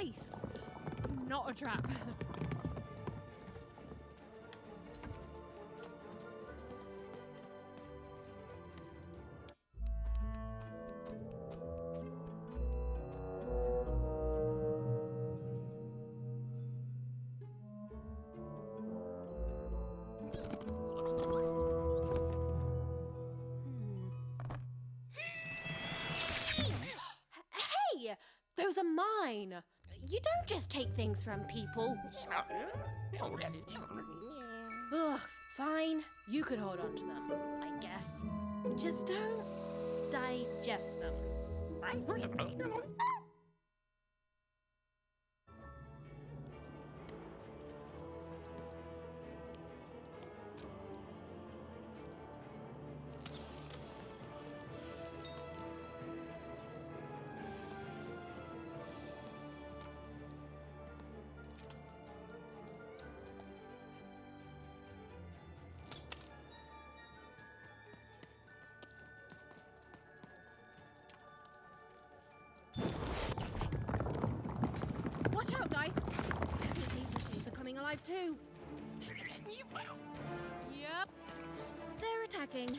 Nice! Not a trap. Hey! Those are mine! You don't just take things from people. Ugh, fine. You could hold on to them, I guess. Just don't digest them. Watch out, Dice! I think these machines are coming alive too. Yep. They're attacking.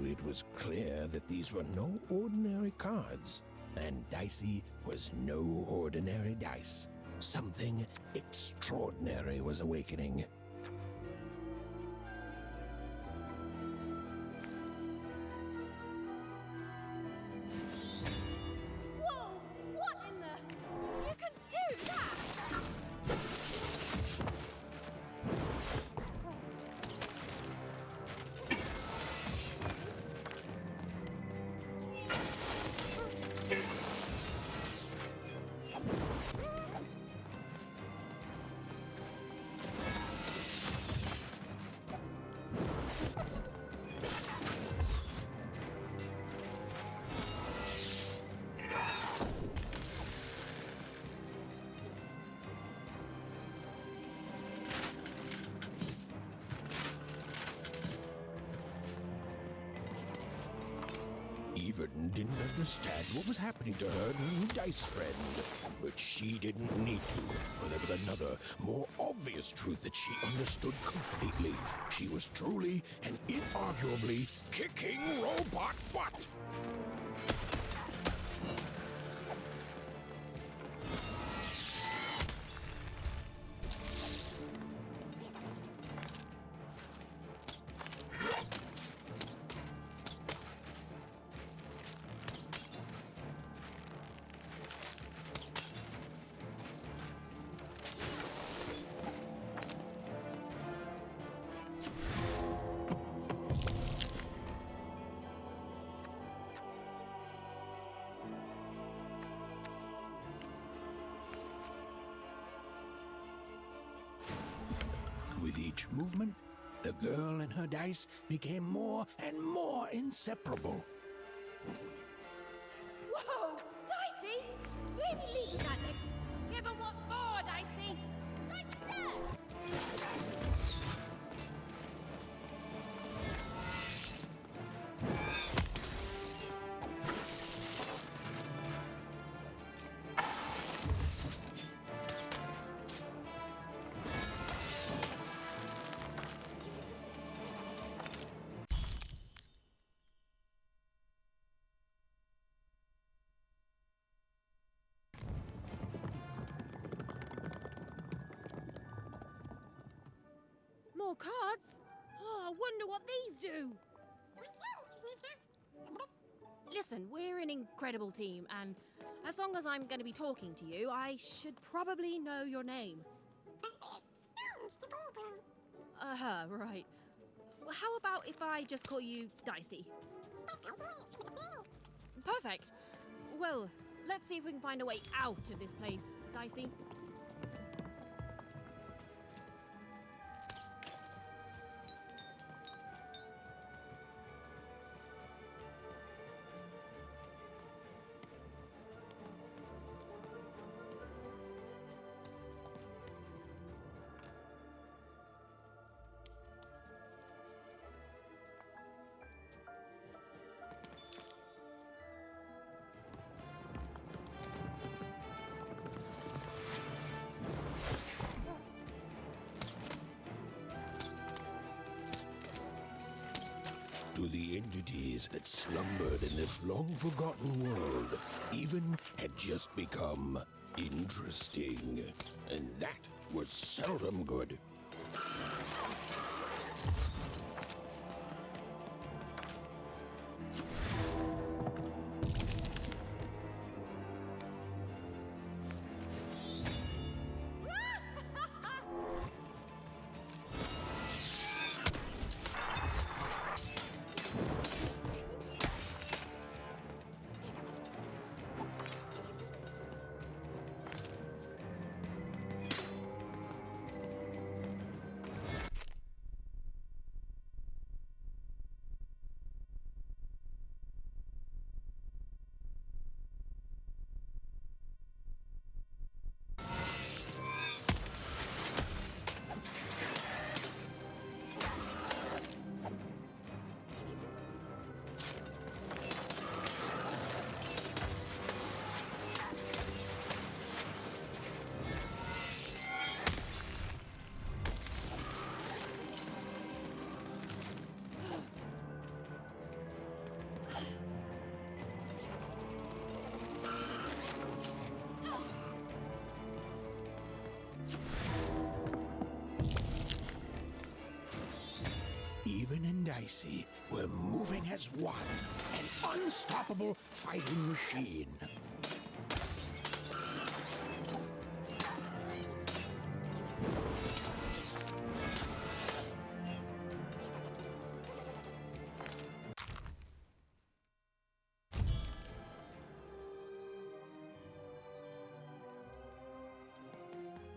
It was clear that these were no ordinary cards, and Dicey was no ordinary dice. Something extraordinary was awakening. Whoa! What in the... You can do that! Yvonne didn't understand what was happening to her new dice friend, but she didn't need to, for there was another, more obvious truth that she understood completely. She was truly and inarguably kicking robot butt. With each movement, the girl and her dice became more and more inseparable. Whoa! Dicey! Maybe leave that next... Give 'em what for, Dicey! Nice step! More cards? Oh, I wonder what these do. Listen, we're an incredible team, and as long as I'm going to be talking to you, I should probably know your name. Right. Well, how about if I just call you Dicey? Perfect. Well, let's see if we can find a way out of this place, Dicey. To the entities that slumbered in this long-forgotten world, even had just become interesting. And that was seldom good. Even and Dicey were moving as one, an unstoppable fighting machine.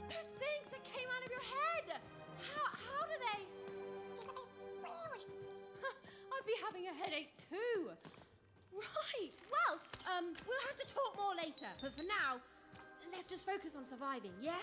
Those things that came out of your head! How do they... I'd be having a headache too. Right, well, we'll have to talk more later, but for now, let's just focus on surviving, yeah?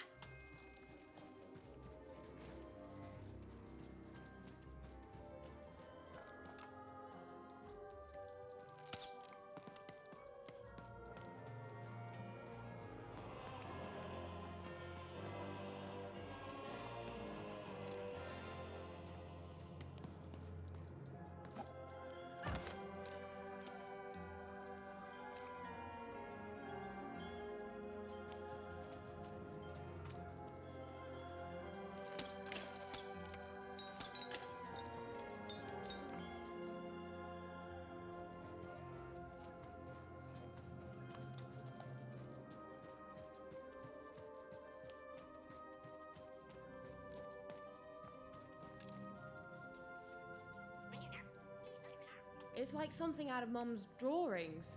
It's like something out of Mum's drawings.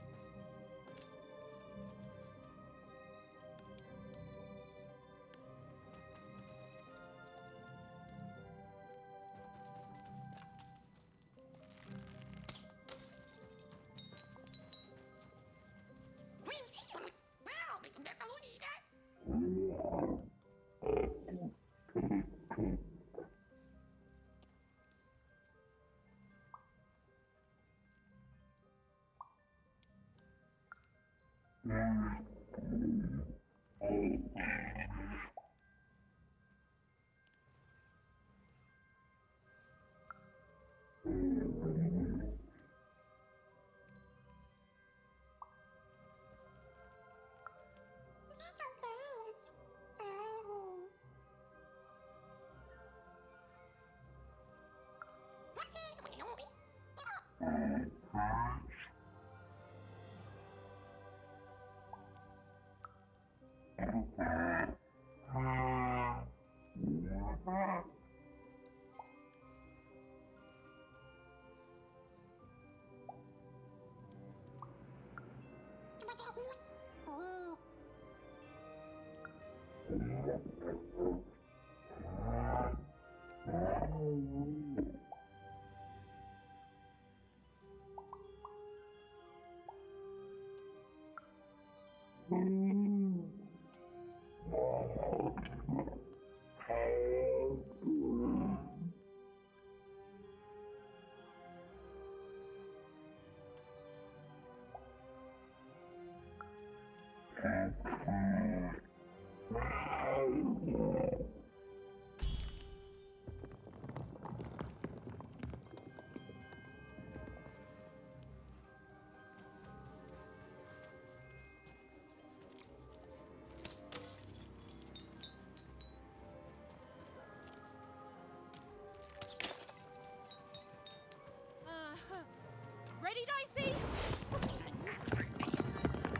Ready, Dicey?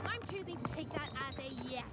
I'm choosing to take that as a yes.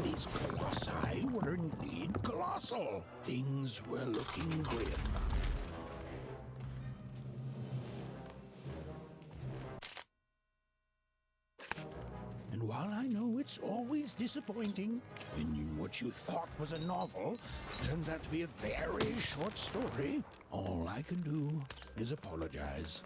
These colossi were indeed colossal. Things were looking grim. And while all I know, it's always disappointing when what you thought was a novel turns out to be a very short story. All I can do is apologize.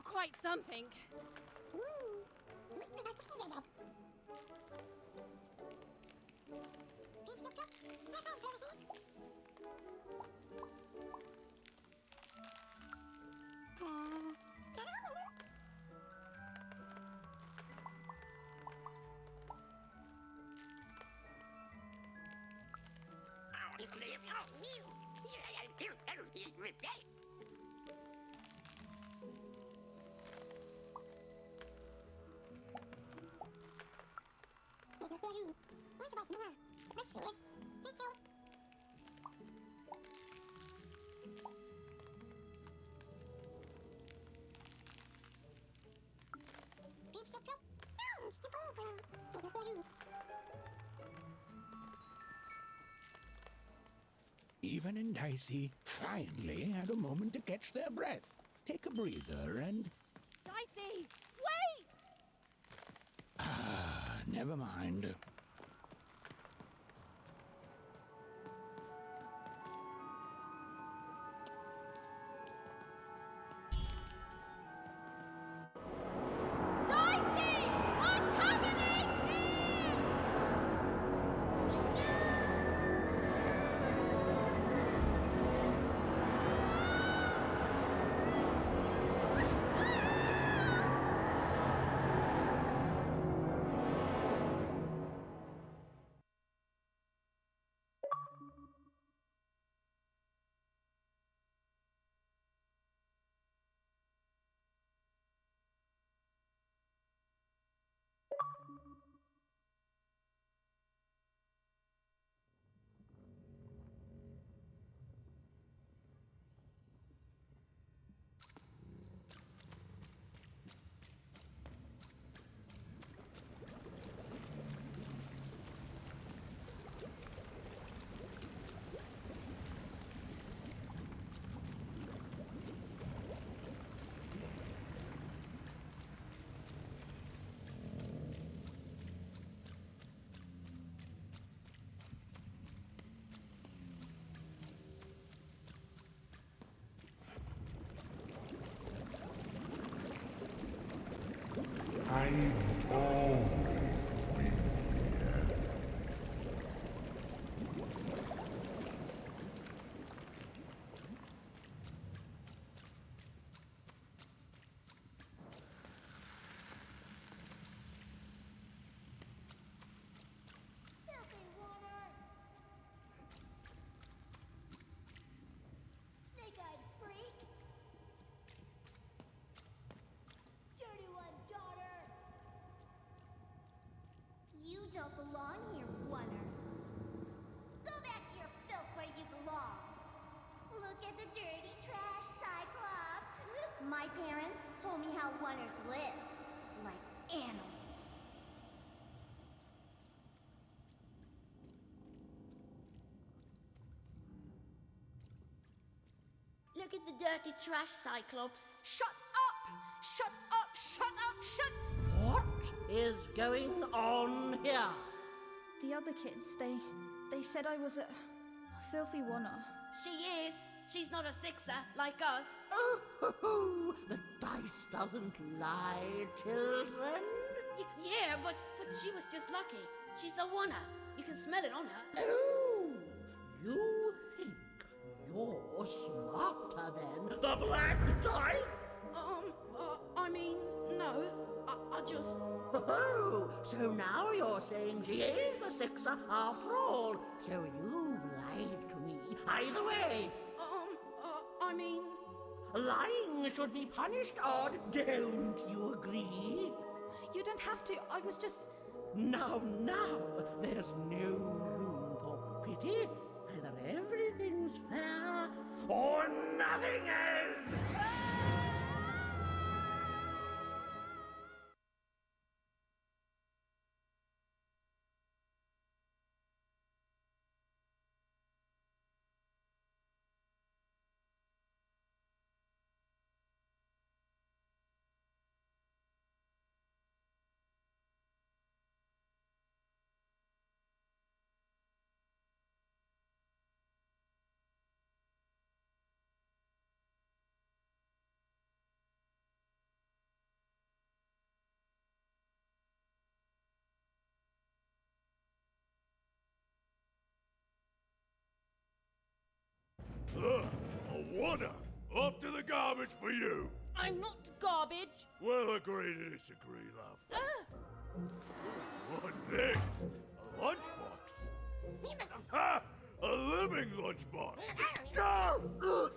Quite something. Even and Dicey finally had a moment to catch their breath, take a breather, and... Dicey, wait! Never mind. Dicey! What's happening I've always been here. Filthy water! Snake-eyed freak! Dirty one, daughter! You don't belong here, Wunner. Go back to your filth where you belong. Look at the dirty trash, Cyclops. My parents told me how Wunners live. Like animals. Look at the dirty trash, Cyclops. Shut up! Shut up! Shut up! Shut... What is going on here? The other kids, they said I was a filthy oner. She is. She's not a sixer like us. Oh, the dice doesn't lie, children. Yeah, but she was just lucky. She's a oner. You can smell it on her. Oh, you think you're smarter than the black dice? I mean, no. I just... Oh, so now you're saying she is a sixer after all. So you've lied to me. Either way, I mean... lying should be punished, Odd. Don't you agree? You don't have to, I was just... Now, there's no room for pity. Either everything's fair or nothing is. A wanna! Off to the garbage for you! I'm not garbage. We'll agree to disagree, love. What's this? A lunchbox? Ha! A living lunchbox! Go!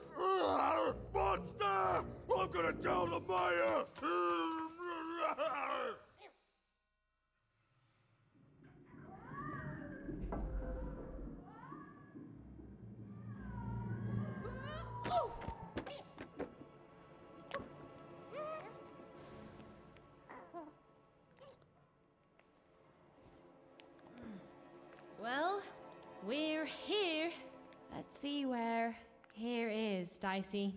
Monster! I'm gonna tell the mayor! Well, we're here. Let's see where here is, Dicey.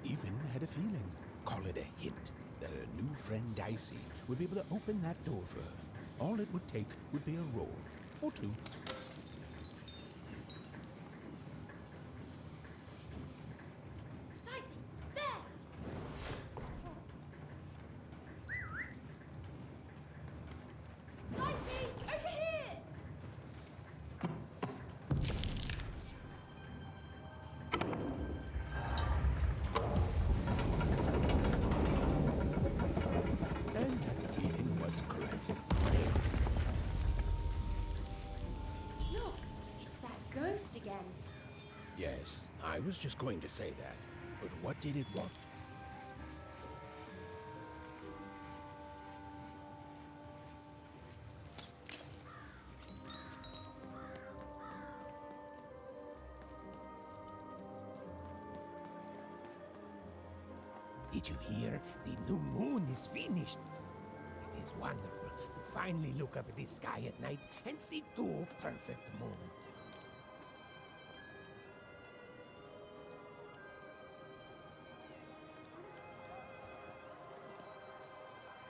Even had a feeling, call it a hint, that her new friend Dicey would be able to open that door for her. All it would take would be a roll or two. Dicey, there! Dicey, over here! And that feeling was correct. Look, it's that ghost again. Yes, I was just going to say that. But what did it want? Did you hear? The new moon is finished. It is wonderful to finally look up at the sky at night and see two perfect moons.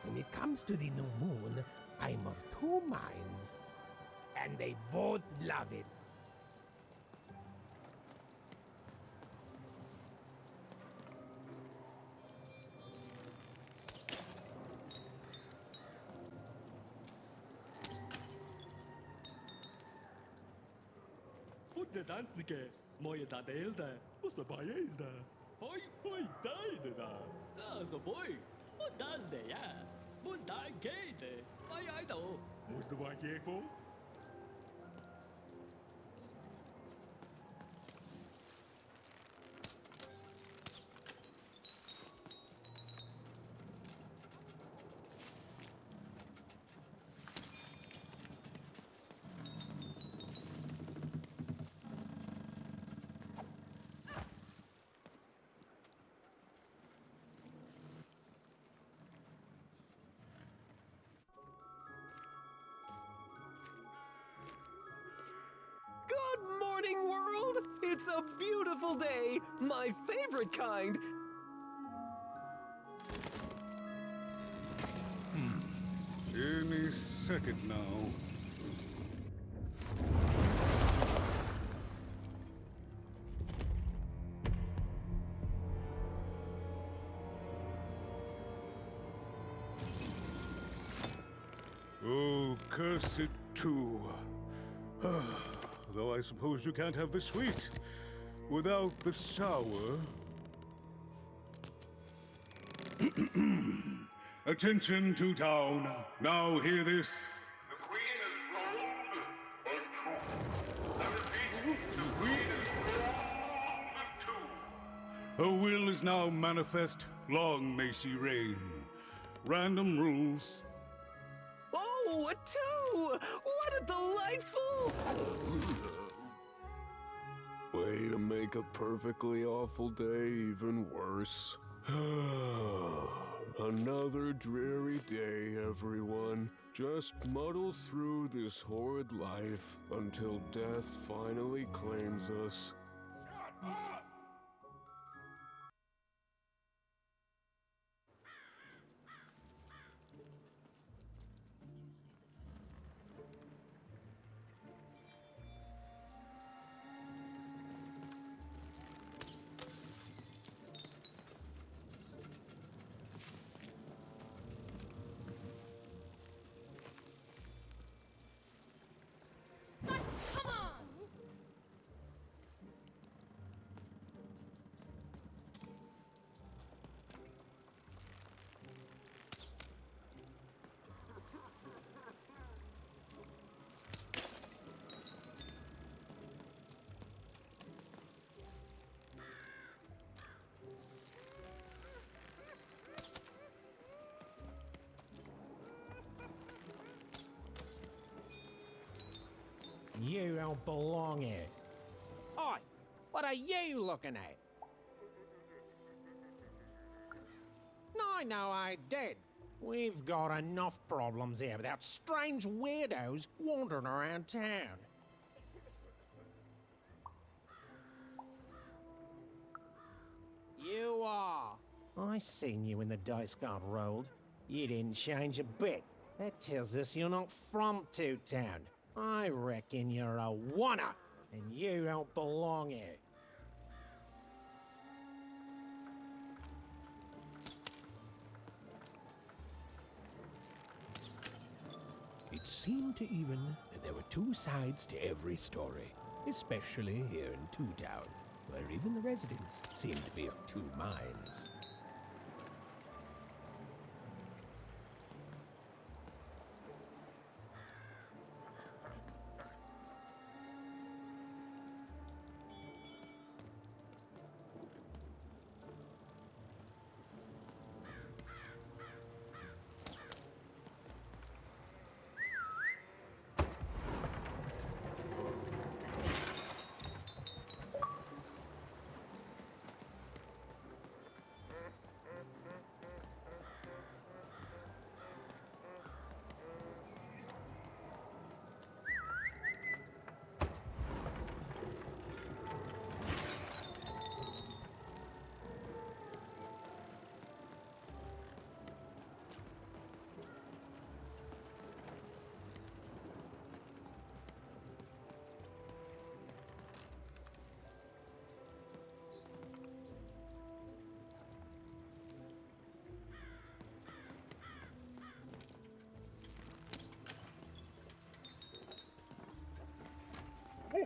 When it comes to the new moon, I'm of two minds, and they both love it. Und der Tanzlige, moje Tadelda, was dabei Elda. Foi deine da. Also boy, und dann der ja. Und dann geht der. Vai ai đâu. Muss dabei gehen. Good morning, world! It's a beautiful day, my favorite kind. Any second now. Oh, curse it too. Though I suppose you can't have the sweet without the sour. Attention to town. Now hear this. The queen is rolled or two. I repeat, the queen is rolled or two. Her will is now manifest. Long may she reign. Random rules. Oh, a two! What a delightful... Way to make a perfectly awful day even worse. Another dreary day, everyone. Just muddle through this horrid life until death finally claims us. Come on! You don't belong here. Oi, what are you looking at? No, I did. We've got enough problems here without strange weirdos wandering around town. You are. I seen you when the dice got rolled. You didn't change a bit. That tells us you're not from Two Town. I reckon you're a wanna, and you don't belong here. It seemed to even that there were two sides to every story, especially here in Two Town, where even the residents seem to be of two minds.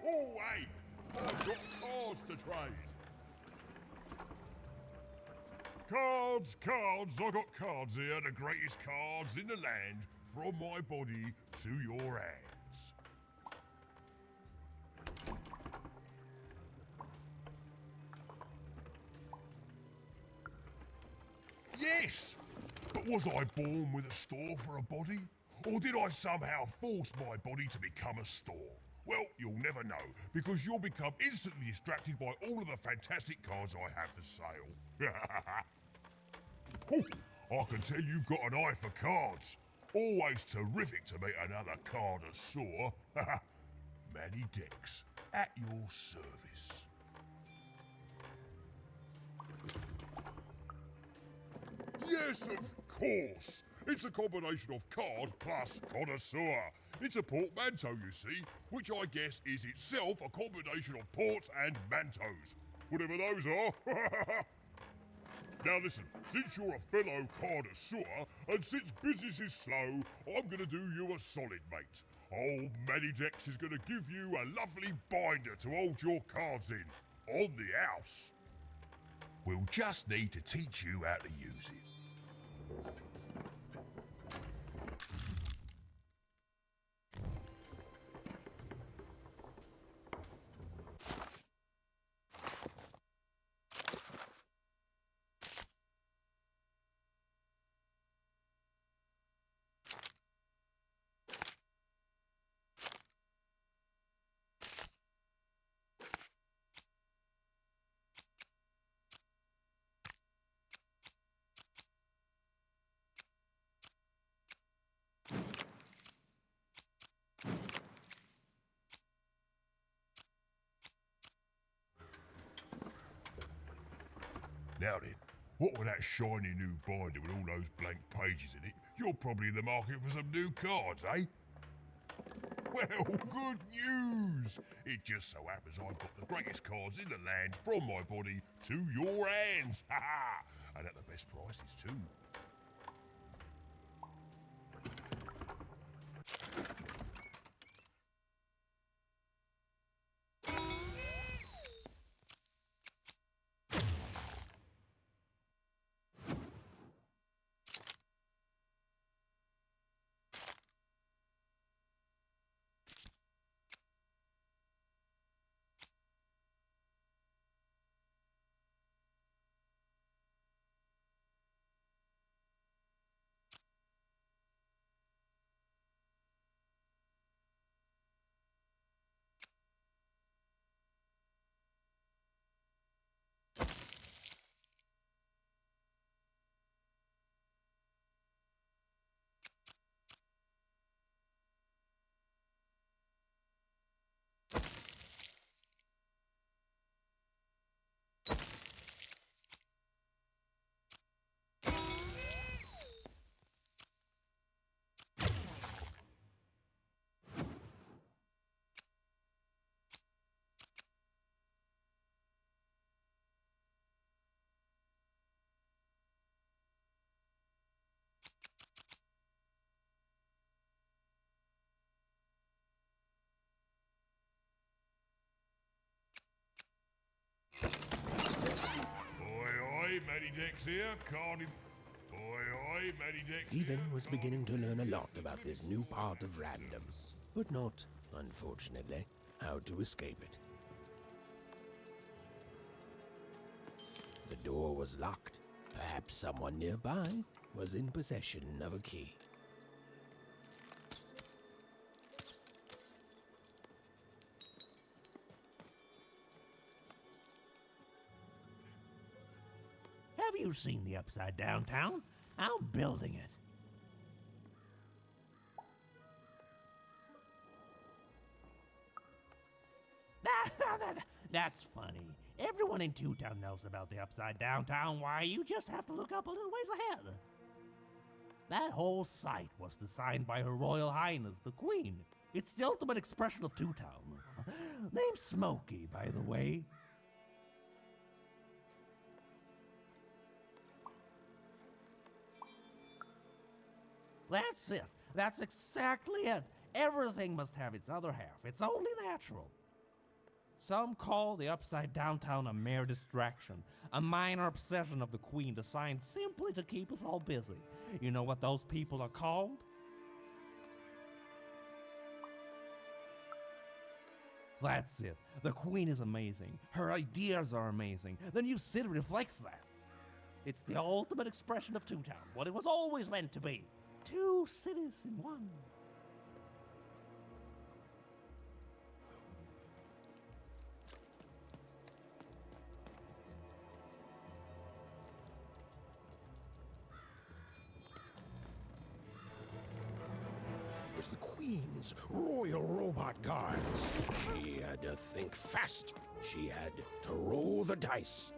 Hey! I've got cards to trade. Cards, cards, I got cards here, the greatest cards in the land, from my body to your hands. Yes! But was I born with a store for a body? Or did I somehow force my body to become a store? Well, you'll never know, because you'll become instantly distracted by all of the fantastic cards I have for sale. Oh, I can tell you've got an eye for cards. Always terrific to meet another connoisseur. Manny Dex, at your service. Yes, of course. It's a combination of card plus connoisseur. It's a portmanteau, you see, which I guess is itself a combination of ports and mantos. Whatever those are. Now listen, since you're a fellow connoisseur, and since business is slow, I'm gonna do you a solid, mate. Old Manny Dex is gonna give you a lovely binder to hold your cards in, on the house. We'll just need to teach you how to use it. Now then, what with that shiny new binder with all those blank pages in it, you're probably in the market for some new cards, eh? Well, good news! It just so happens I've got the greatest cards in the land from my body to your hands, ha ha! And at the best prices too. Manny Dex here, Cardiff. Oi, Manny Dex. Even was beginning to learn a lot about this new part of random, but not, unfortunately, how to escape it. The door was locked. Perhaps someone nearby was in possession of a key. Have you seen the Upside Down Town? I'm building it. That's funny. Everyone in Two Town knows about the Upside Down Town. Why, you just have to look up a little ways ahead. That whole site was designed by Her Royal Highness, the Queen. It's the ultimate expression of Two Town. Name's Smokey, by the way. That's it. That's exactly it. Everything must have its other half. It's only natural. Some call the Upside Downtown a mere distraction, a minor obsession of the Queen designed simply to keep us all busy. You know what those people are called? That's it. The Queen is amazing. Her ideas are amazing. The new city reflects that. It's the ultimate expression of Two Town, what it was always meant to be. Two cities in one. It was the Queen's Royal Robot Guards. She had to think fast. She had to roll the dice.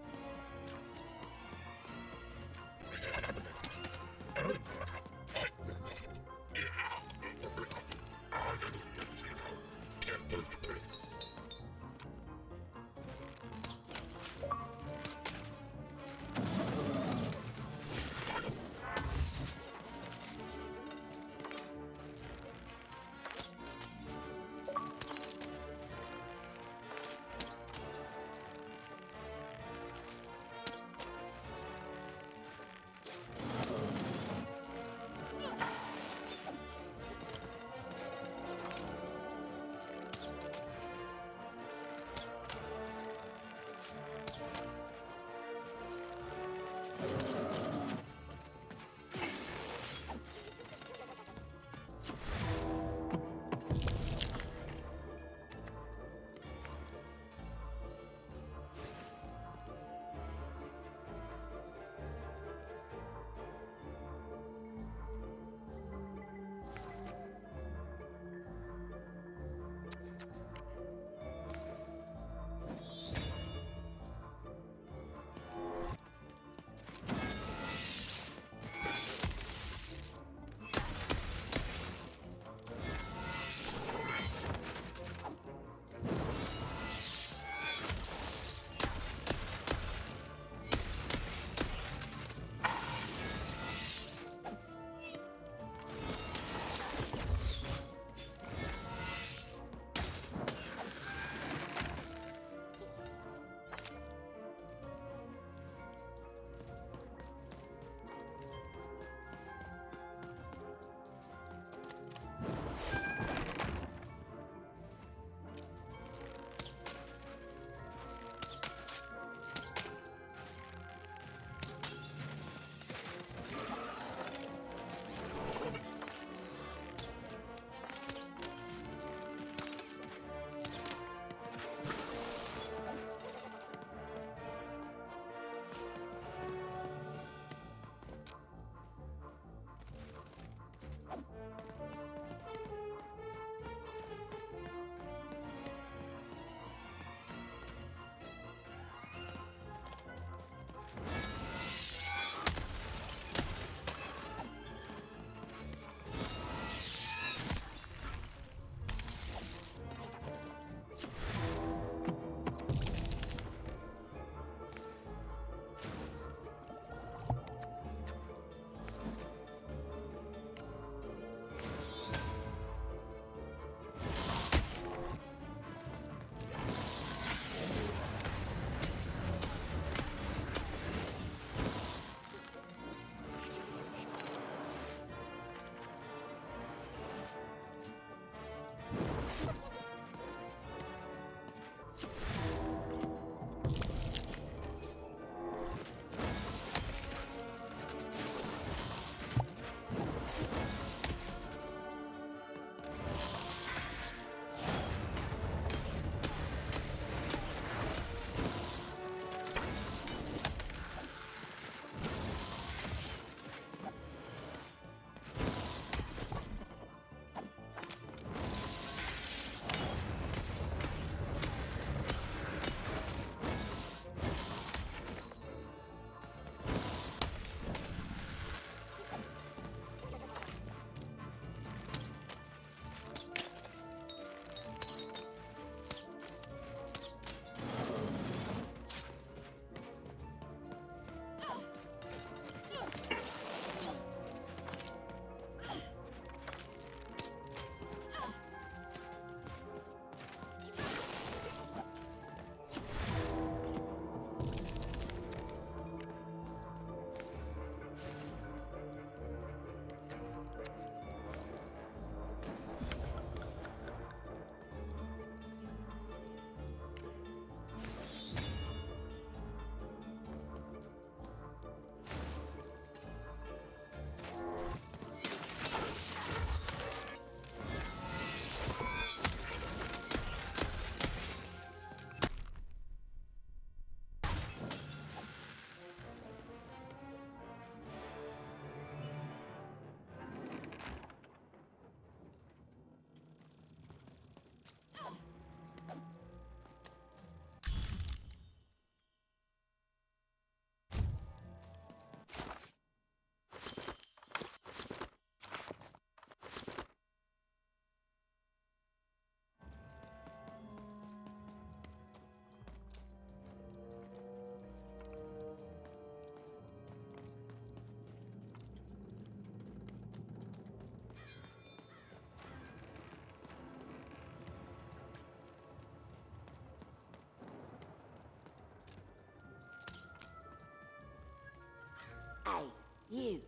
Hey, you.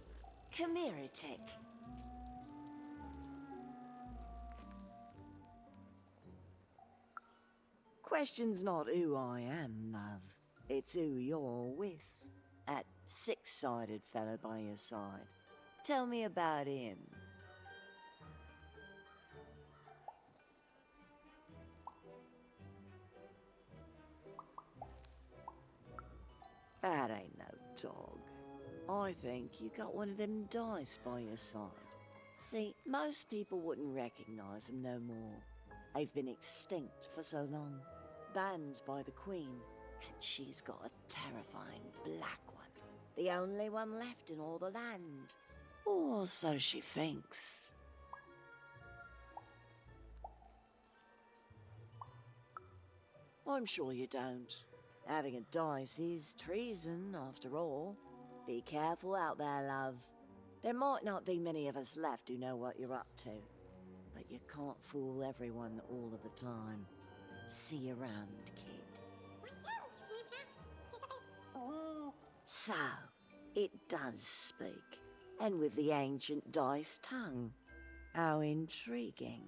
Come here a tick. Question's not who I am, love. It's who you're with. That six-sided fella by your side. Tell me about him. That ain't no dog. I think you got one of them dice by your side. See, most people wouldn't recognize them no more. They've been extinct for so long. Banned by the Queen, and she's got a terrifying black one. The only one left in all the land. Or so she thinks. I'm sure you don't. Having a dice is treason, after all. Be careful out there, love. There might not be many of us left who know what you're up to. But you can't fool everyone all of the time. See you around, kid. So, it does speak. And with the ancient dice tongue. How intriguing.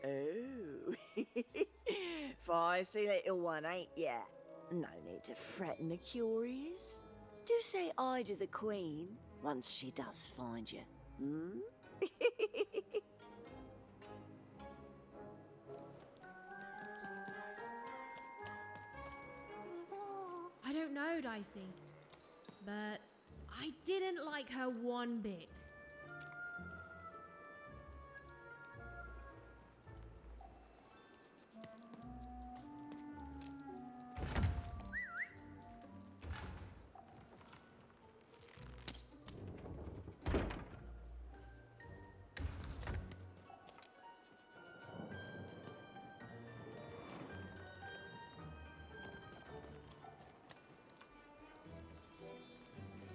Oh, feisty little one, ain't ya? No need to threaten the curious. Do say I to the Queen once she does find you, hmm? I don't know, Dicey, but I didn't like her one bit.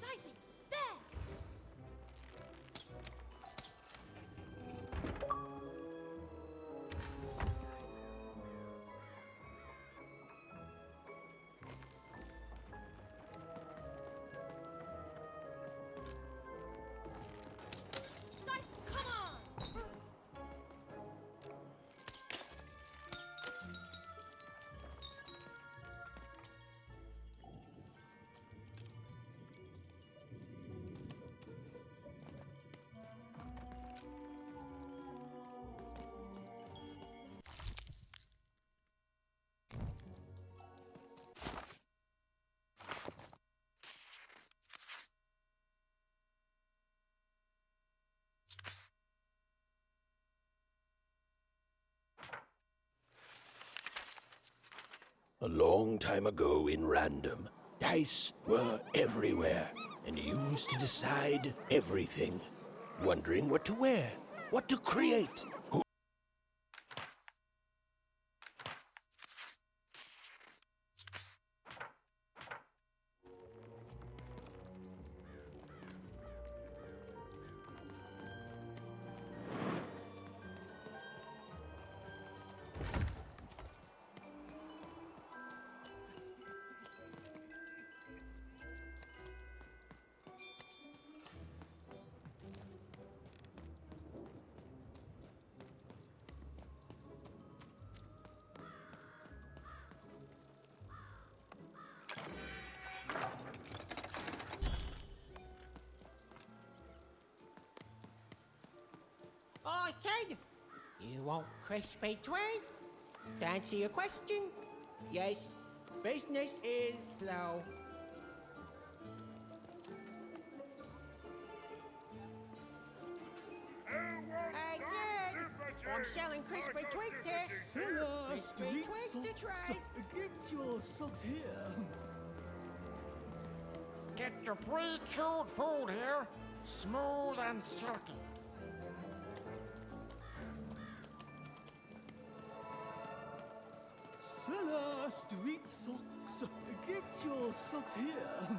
Dicey, there! Dicey, come on! A long time ago in Random, dice were everywhere and used to decide everything. Wondering what to wear, what to create. Oi, kid! You want crispy twigs? To answer your question, yes, business is slow. Hey, kid! I'm selling crispy twigs here. Seller, Crispy street twigs to socks. try. Get your socks here. Get your pre-chewed food here, smooth and silky. Seller, street socks. Get your socks here.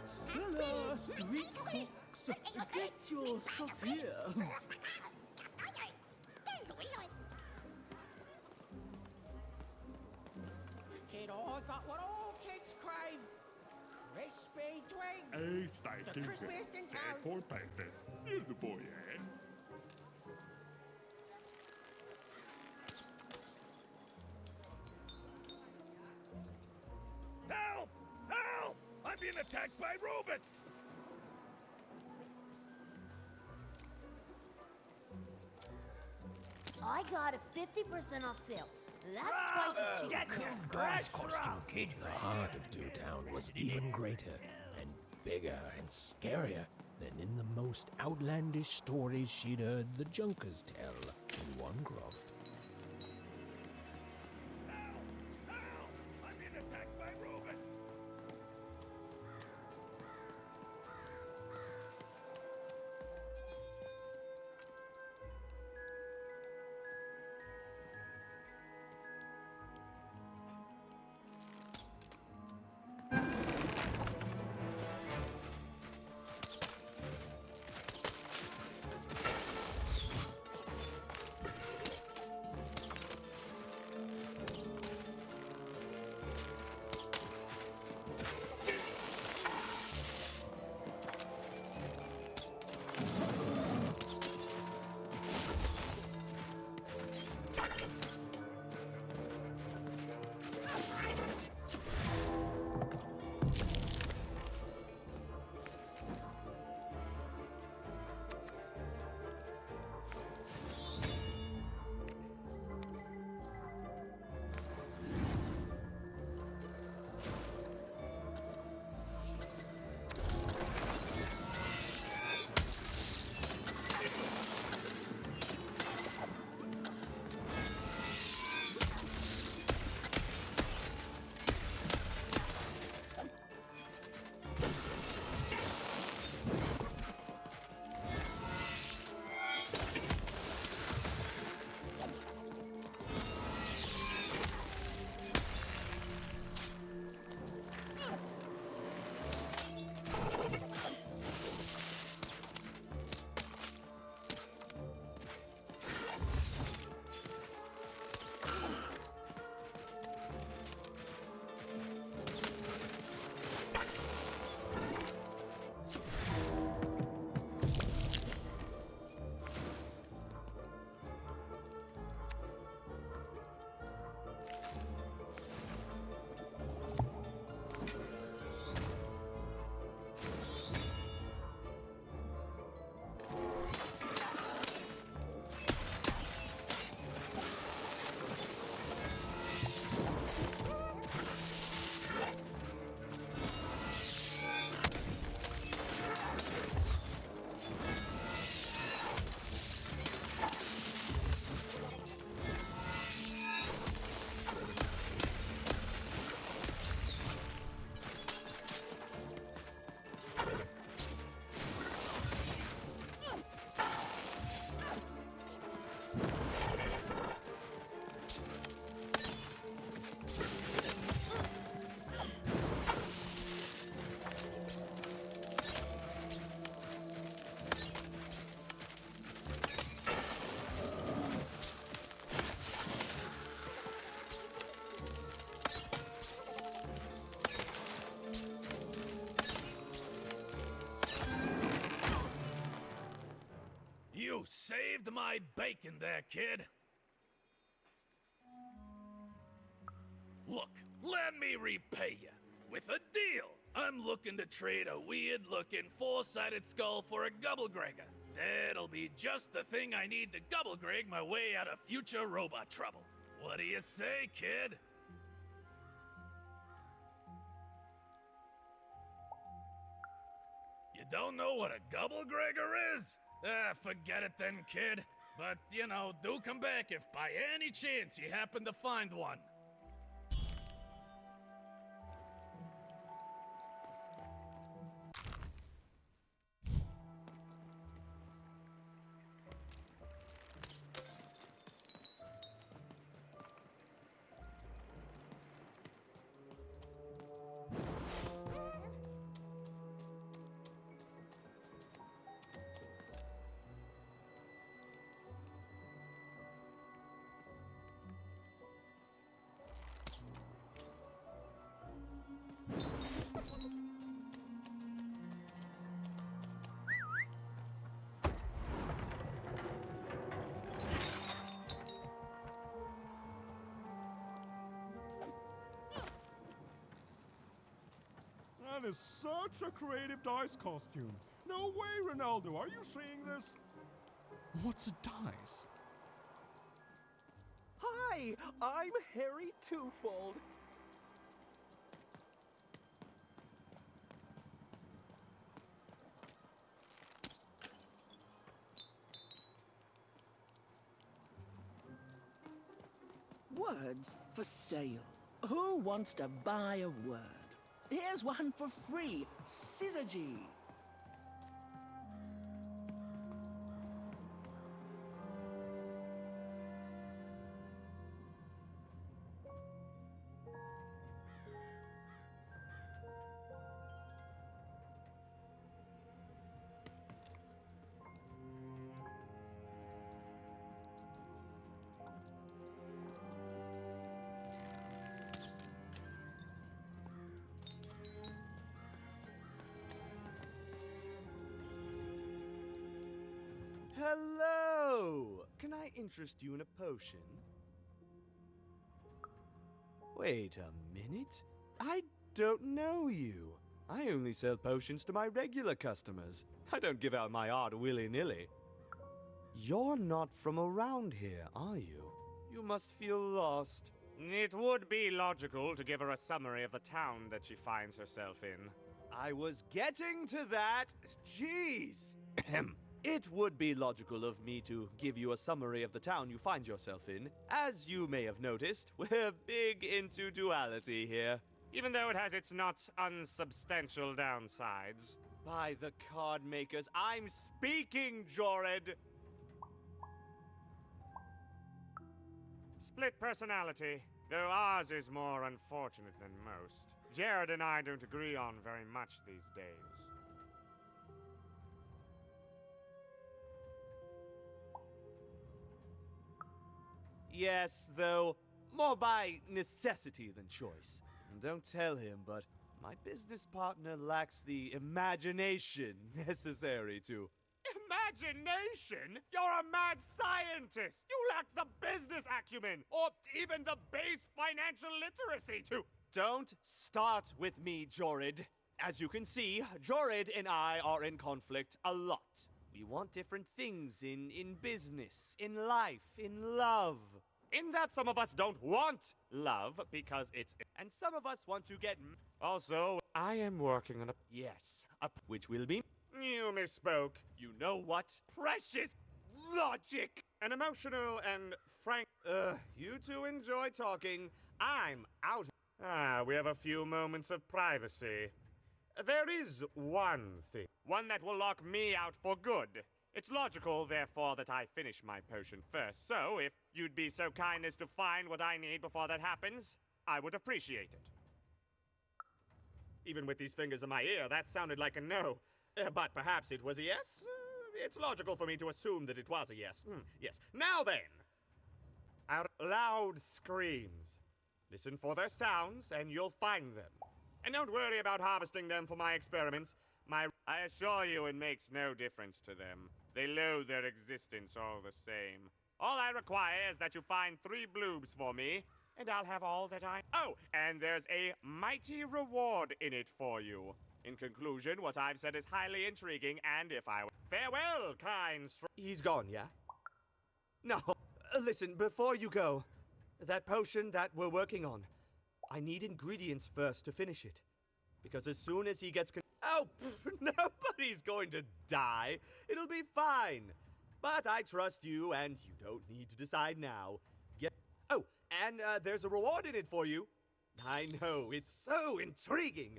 Seller, street socks. Get your socks here. Kid, I got what all kids crave. Crispy twigs. Hey, stay The tuned. crispiest in Stand town. for paper. You're the boy, eh? Help! Help! I'm being attacked by robots! I got a 50% off sale. That's twice as cheap. That costume, kid. The heart of Toontown was even greater and bigger and scarier than in the most outlandish stories she'd heard the Junkers tell in one grove. Help! Help! I'm being attacked by robots! You saved my bacon there, kid. Look, let me repay you with a deal. I'm looking to trade a weird-looking four-sided skull for a Gubblegregger. That'll be just the thing I need to Gubblegreg my way out of future robot trouble. What do you say, kid? You don't know what a Gubblegregger is? Forget it then, kid. But, you know, do come back if by any chance you happen to find one. is such a creative dice costume. No way, Ronaldo. Are you seeing this? What's a dice? Hi, I'm Harry Twofold. Words for sale. Who wants to buy a word? Here's one for free. Syzygy. Hello! Can I interest you in a potion? Wait a minute. I don't know you. I only sell potions to my regular customers. I don't give out my art willy-nilly. You're not from around here, are you? You must feel lost. It would be logical to give her a summary of the town that she finds herself in. I was getting to that. Jeez! It would be logical of me to give you a summary of the town you find yourself in. As you may have noticed, we're big into duality here. Even though it has its not unsubstantial downsides. By the card makers, I'm speaking, Jorid! Split personality, though ours is more unfortunate than most. Jared and I don't agree on very much these days. Yes, though, more by necessity than choice. Don't tell him, but my business partner lacks the imagination necessary to... Imagination? You're a mad scientist! You lack the business acumen, or even the base financial literacy to... Don't start with me, Jorid. As you can see, Jorid and I are in conflict a lot. We want different things in business, in life, in love. In that some of us don't want love because it's... And some of us want to get... Also, I am working on a... Yes, which will be... You misspoke. You know what? Precious logic! An emotional and frank... you two enjoy talking. I'm out. We have a few moments of privacy. There is one thing. One that will lock me out for good. It's logical, therefore, that I finish my potion first. So, if you'd be so kind as to find what I need before that happens, I would appreciate it. Even with these fingers in my ear, that sounded like a no. But perhaps it was a yes? It's logical for me to assume that it was a yes. Yes. Now then! Our loud screams. Listen for their sounds, and you'll find them. And don't worry about harvesting them for my experiments. I assure you it makes no difference to them. They loathe their existence all the same. All I require is that you find 3 bloobs for me, and I'll have all that I... Oh, and there's a mighty reward in it for you. In conclusion, what I've said is highly intriguing, and if I... Farewell, kind... He's gone, yeah? No, listen, before you go, that potion that we're working on, I need ingredients first to finish it. Because as soon as he gets... Nobody's going to die. It'll be fine. But I trust you, and you don't need to decide now. Oh, and there's a reward in it for you. I know, it's so intriguing.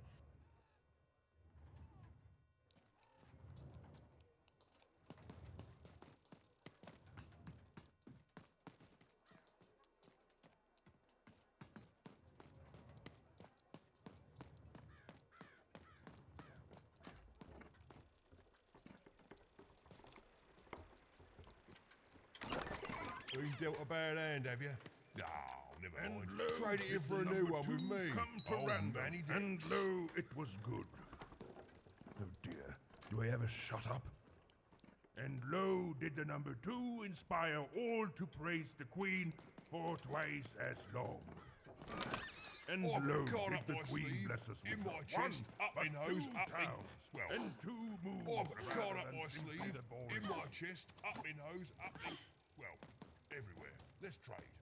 Been dealt a bad hand, have you? No, never mind. Trade it in for a new one with me. Come to random, and lo, it was good. Oh dear, do I ever shut up? And lo, did the number 2 inspire all to praise the Queen for twice as long. And I've lo, got a card did up the my Queen sleeve, bless us in with my not chest, one, up my but nose, two up my... towns, Well, and two moons I've got a card rather up than my simply sleeve, the boring in my one. chest, up my nose, up my... Well, everywhere. Let's trade.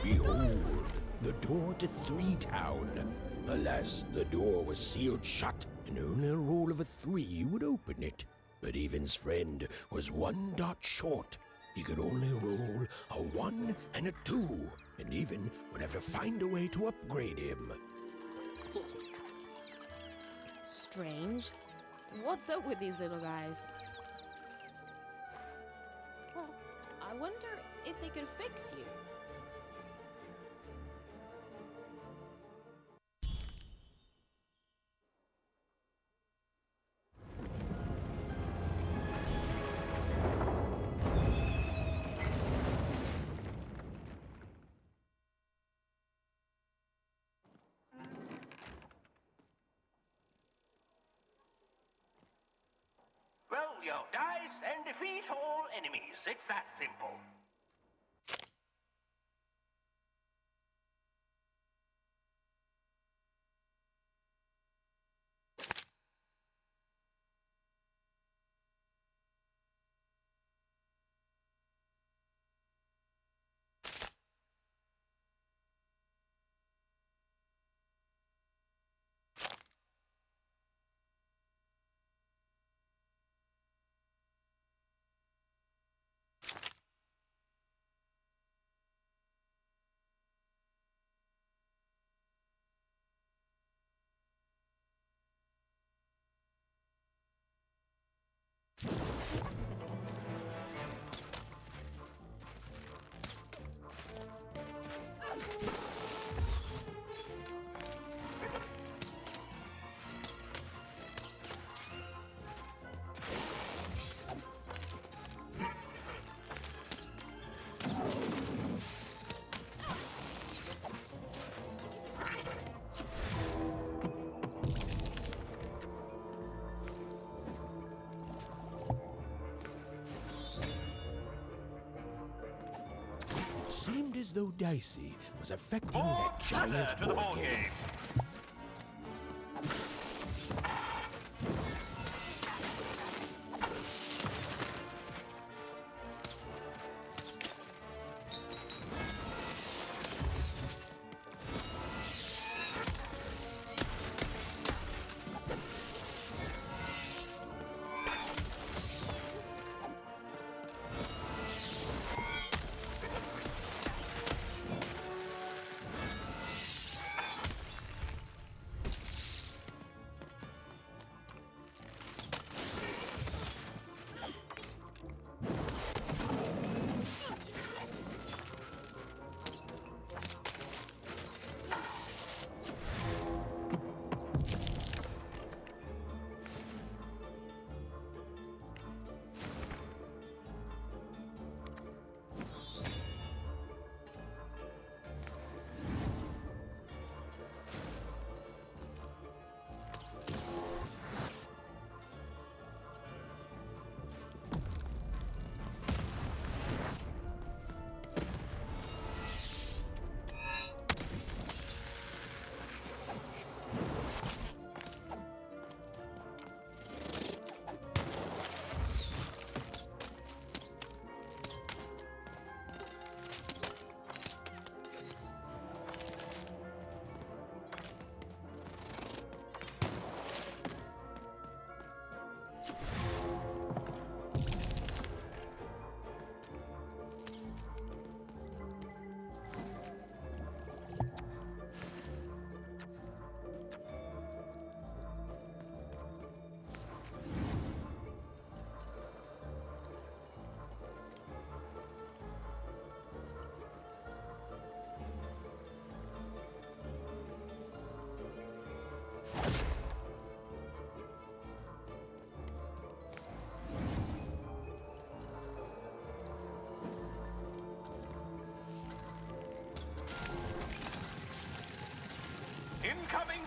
Behold, the door to Three Town. Alas, the door was sealed shut, and only a roll of a 3 would open it. But Evan's friend was 1 dot short. He could only roll a 1 and a 2, and Even would have to find a way to upgrade him. Strange. What's up with these little guys? Well, I wonder if they could fix you. Roll your dice and defeat all enemies. It's that simple. It seemed as though Dicey was affecting that giant To the ball board game. game.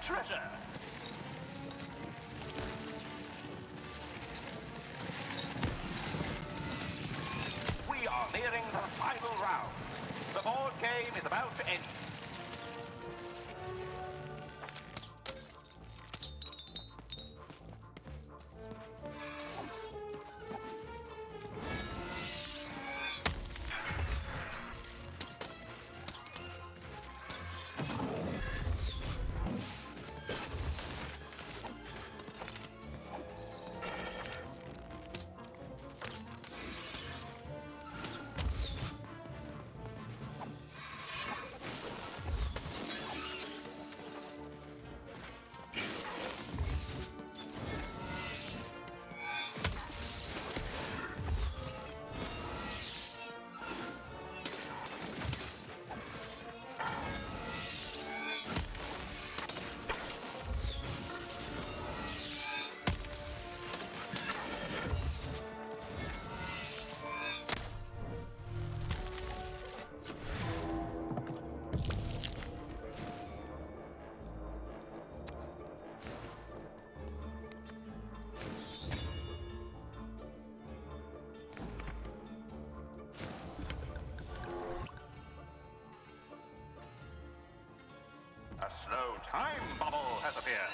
treasure. We are nearing the final round. The board game is about to end. A slow time bubble has appeared.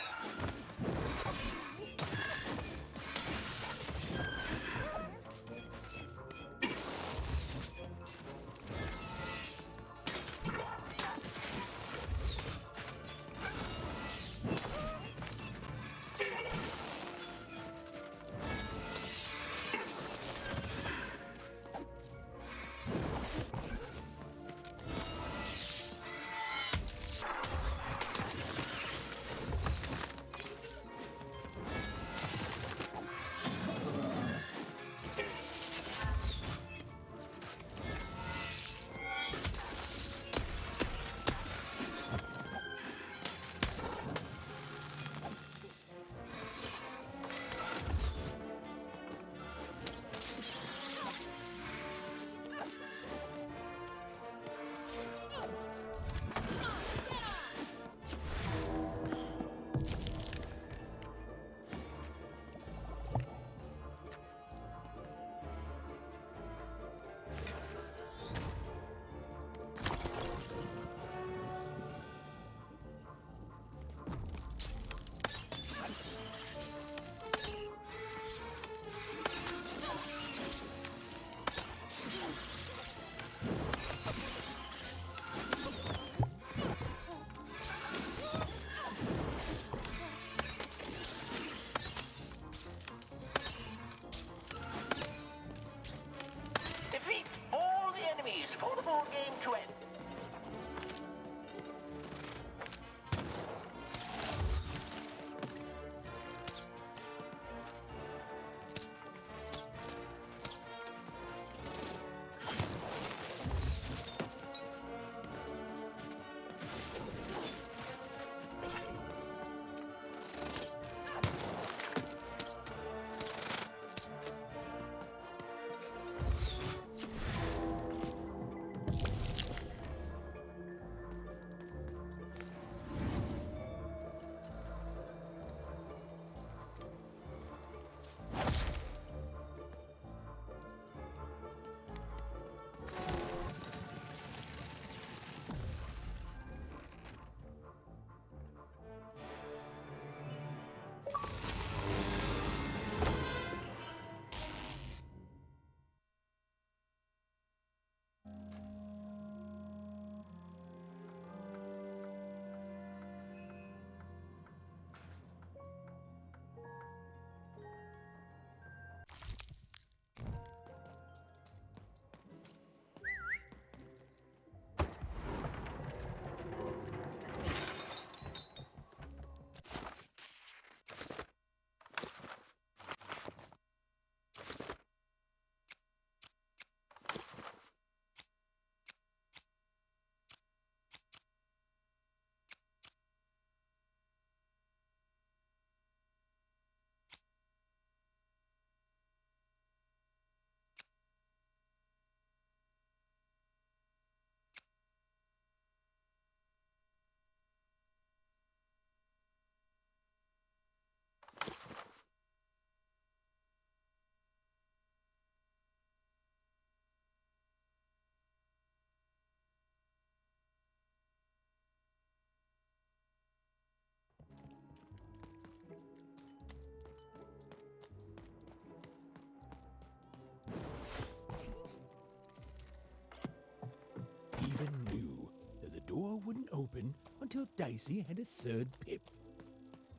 open until Dicey had a third pip.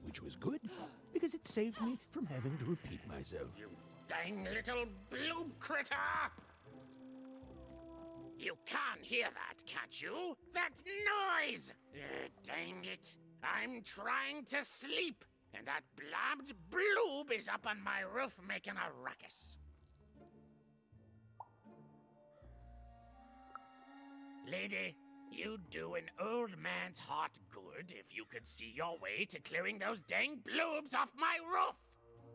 Which was good, because it saved me from having to repeat myself. You dang little blue critter! You can't hear that, can't you? That noise! Dang it. I'm trying to sleep, and that blabbed bloob is up on my roof making a ruckus. Lady, you'd do an old man's heart good if you could see your way to clearing those dang bloobs off my roof.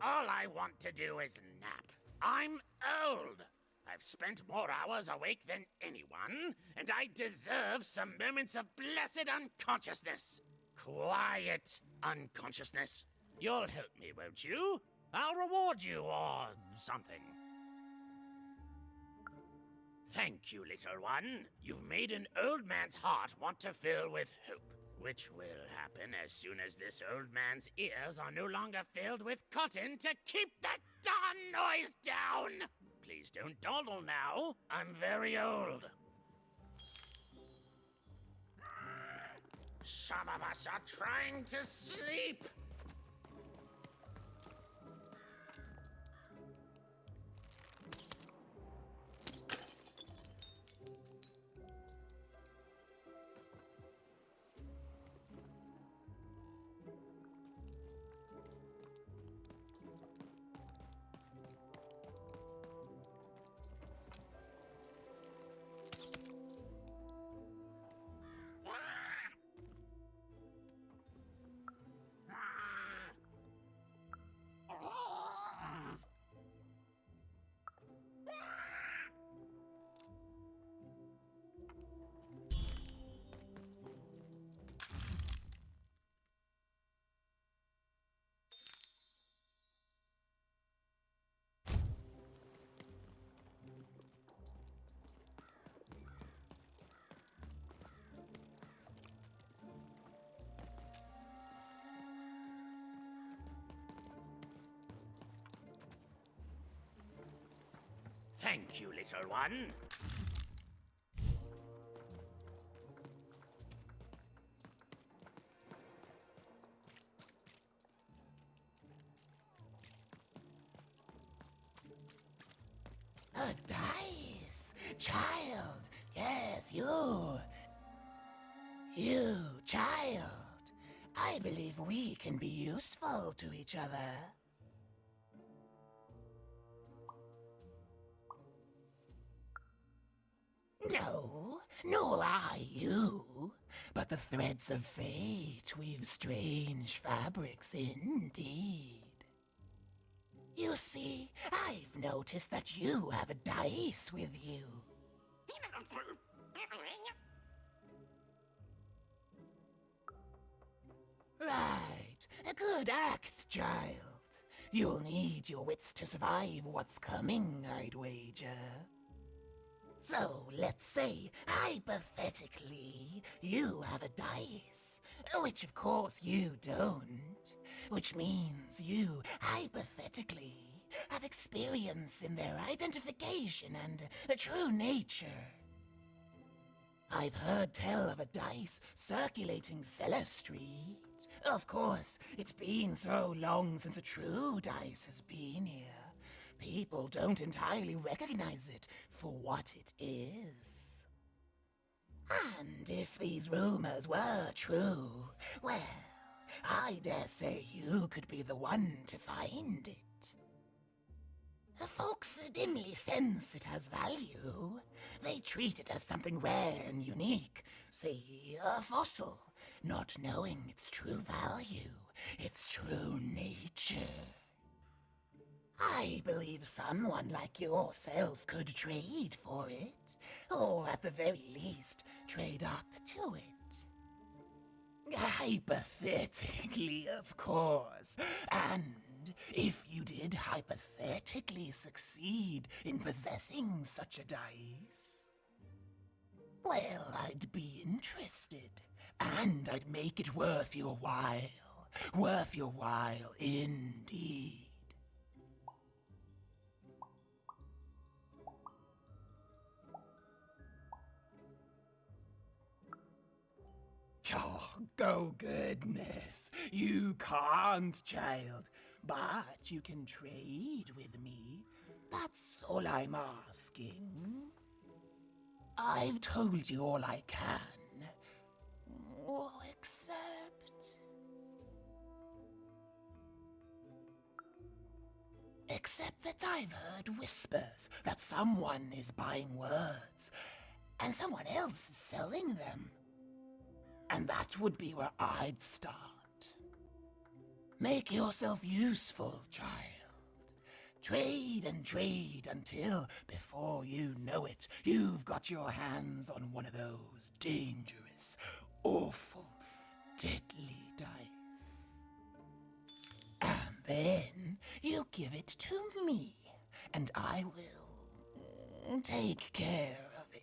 All I want to do is nap. I'm old. I've spent more hours awake than anyone, and I deserve some moments of blessed unconsciousness. Quiet unconsciousness. You'll help me, won't you? I'll reward you or something. Thank you, little one. You've made an old man's heart want to fill with hope, which will happen as soon as this old man's ears are no longer filled with cotton to keep that darn noise down. Please don't dawdle now. I'm very old. Some of us are trying to sleep. Thank you, little one. A dice! Child! Yes, you! You, child! I believe we can be useful to each other. No, nor I you, but the threads of fate weave strange fabrics indeed. You see, I've noticed that you have a dice with you. Right, a good act, child. You'll need your wits to survive what's coming, I'd wager. So, let's say, hypothetically, you have a dice, which of course you don't, which means you, hypothetically, have experience in their identification and true nature. I've heard tell of a dice circulating Cellar Street. Of course, it's been so long since a true dice has been here. People don't entirely recognize it for what it is. And if these rumors were true, well, I dare say you could be the one to find it. Folks dimly sense it has value. They treat it as something rare and unique, say a fossil, not knowing its true value, its true nature. I believe someone like yourself could trade for it, or at the very least, trade up to it. Hypothetically, of course, and if you did hypothetically succeed in possessing such a dice, well, I'd be interested, and I'd make it worth your while indeed. Oh, goodness. You can't, child. But you can trade with me. That's all I'm asking. I've told you all I can. Oh, except... Except that I've heard whispers that someone is buying words, and someone else is selling them. And that would be where I'd start. Make yourself useful, child. Trade and trade until, before you know it, you've got your hands on one of those dangerous, awful, deadly dice. And then you give it to me, and I will take care of it.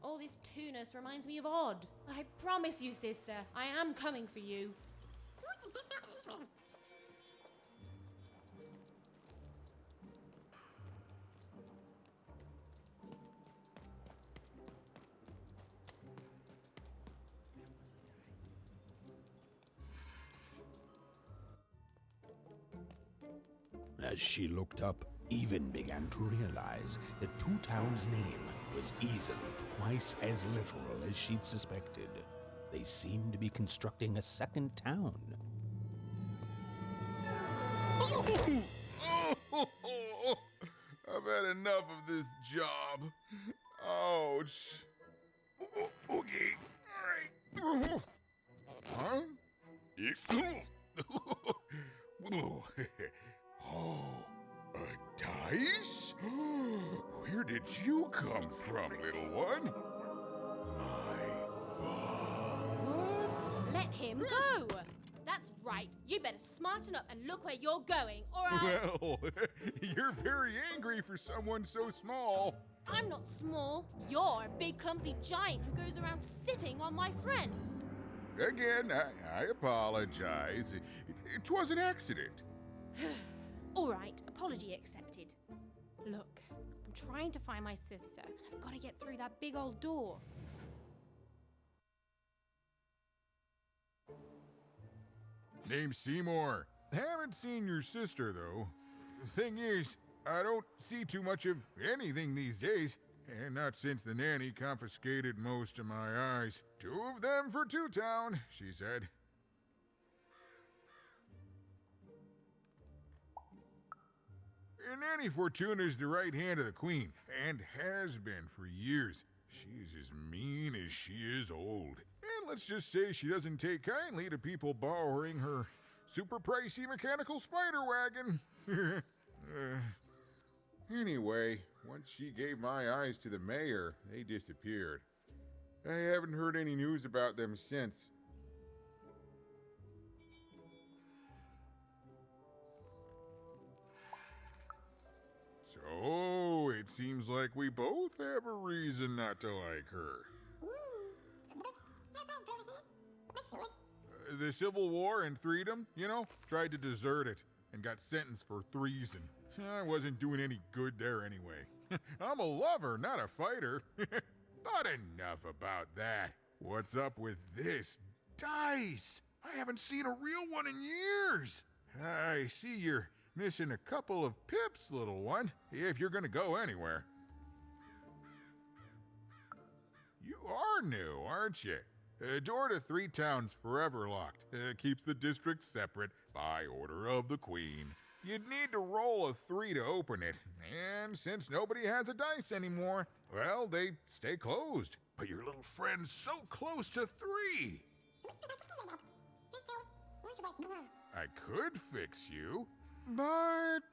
All this tunus reminds me of Odd. I promise you, sister, I am coming for you. As she looked up, Even began to realize that Two Town's name was easily twice as literal as she'd suspected. They seemed to be constructing a second town. I've had enough of this job. Ouch. Okay. All right. Huh? Oh, a dice? Where did you come from, little one? Let him go! That's right. You better smarten up and look where you're going, or I... Well, you're very angry for someone so small. I'm not small. You're a big, clumsy giant who goes around sitting on my friends. Again, I apologize. It was an accident. All right, apology accepted. Look, I'm trying to find my sister, and I've got to get through that big old door. Name's Seymour. Haven't seen your sister, though. Thing is, I don't see too much of anything these days, and not since the nanny confiscated most of my eyes. 2 of them for Two Town, she said. And Nanny Fortuna's the right hand of the Queen, and has been for years. She's as mean as she is old. And let's just say she doesn't take kindly to people borrowing her super pricey mechanical spider wagon. Anyway, once she gave my eyes to the mayor, they disappeared. I haven't heard any news about them since. So, it seems like we both have a reason not to like her. The Civil War and freedom, you know, tried to desert it and got sentenced for treason. I wasn't doing any good there anyway. I'm a lover, not a fighter. But enough about that. What's up with this dice? I haven't seen a real one in years. I see you're missing a couple of pips, little one, if you're gonna go anywhere. You are new, aren't you? Door to Three Town's forever locked. Keeps the district separate by order of the Queen. You'd need to roll a 3 to open it, and since nobody has a dice anymore, well, they stay closed. But your little friend's so close to 3. I could fix you, but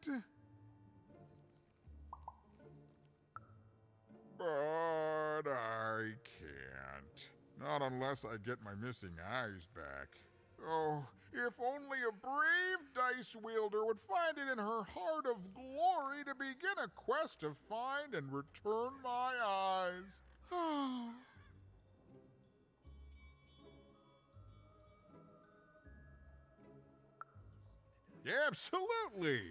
I can't. Not unless I get my missing eyes back. Oh, if only a brave dice wielder would find it in her heart of glory to begin a quest to find and return my eyes. Absolutely!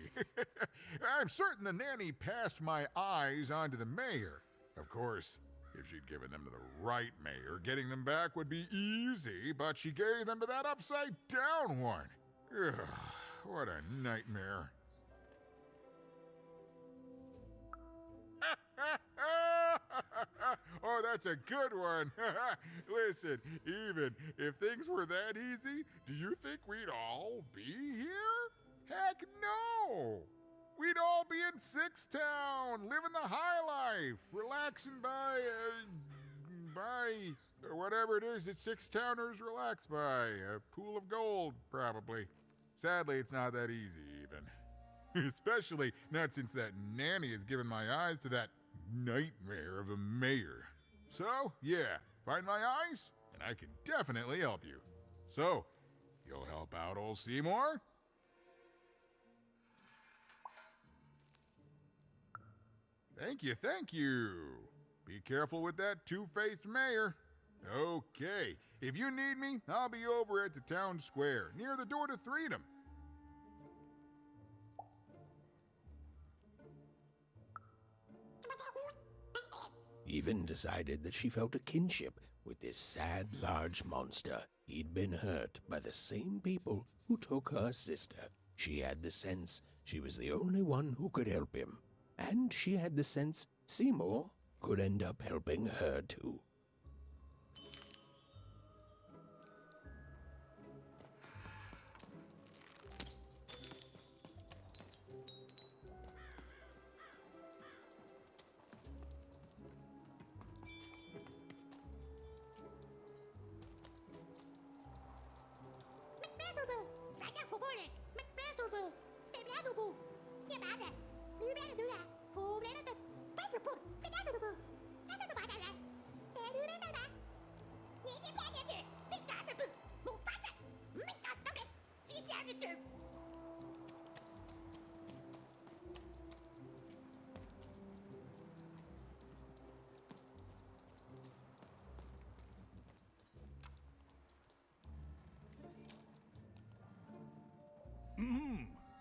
I'm certain the nanny passed my eyes on to the mayor. Of course, if she'd given them to the right mayor, getting them back would be easy, but she gave them to that upside down one. Ugh, what a nightmare. Oh, that's a good one. Listen, even if things were that easy, do you think we'd all be here? Heck no! We'd all be in Sixtown, living the high life, relaxing by whatever it is that Sixtowners relax by. A pool of gold, probably. Sadly, it's not that easy, even. Especially not since that nanny has given my eyes to that nightmare of a mayor. So, yeah, find my eyes, and I can definitely help you. So, you'll help out old Seymour? Thank you, thank you. Be careful with that two-faced mayor. Okay, if you need me, I'll be over at the town square, near the door to Freedom. Even decided that she felt a kinship with this sad, large monster. He'd been hurt by the same people who took her sister. She had the sense she was the only one who could help him. And she had the sense Seymour could end up helping her too.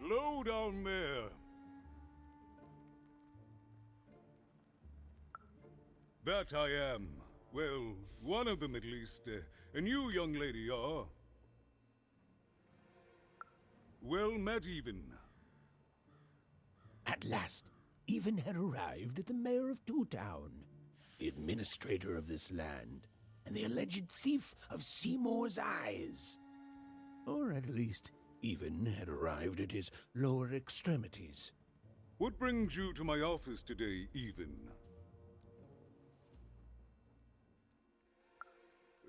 Low down there. That I am. Well, one of them at least. And you, young lady, are... well met, even. At last, Even had arrived at the mayor of Two Town, the administrator of this land, and the alleged thief of Seymour's eyes. Or at least, Even had arrived at his lower extremities. What brings you to my office today, Even?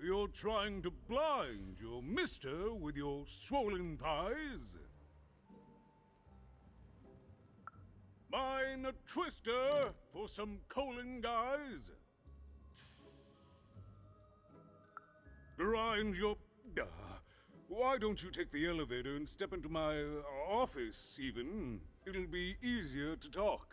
You're trying to blind your mister with your swollen thighs? Mine a twister for some colon guys? Grind your... why don't you take the elevator and step into my office, Even? It'll be easier to talk.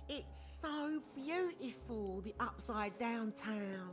It's so beautiful, the upside down town.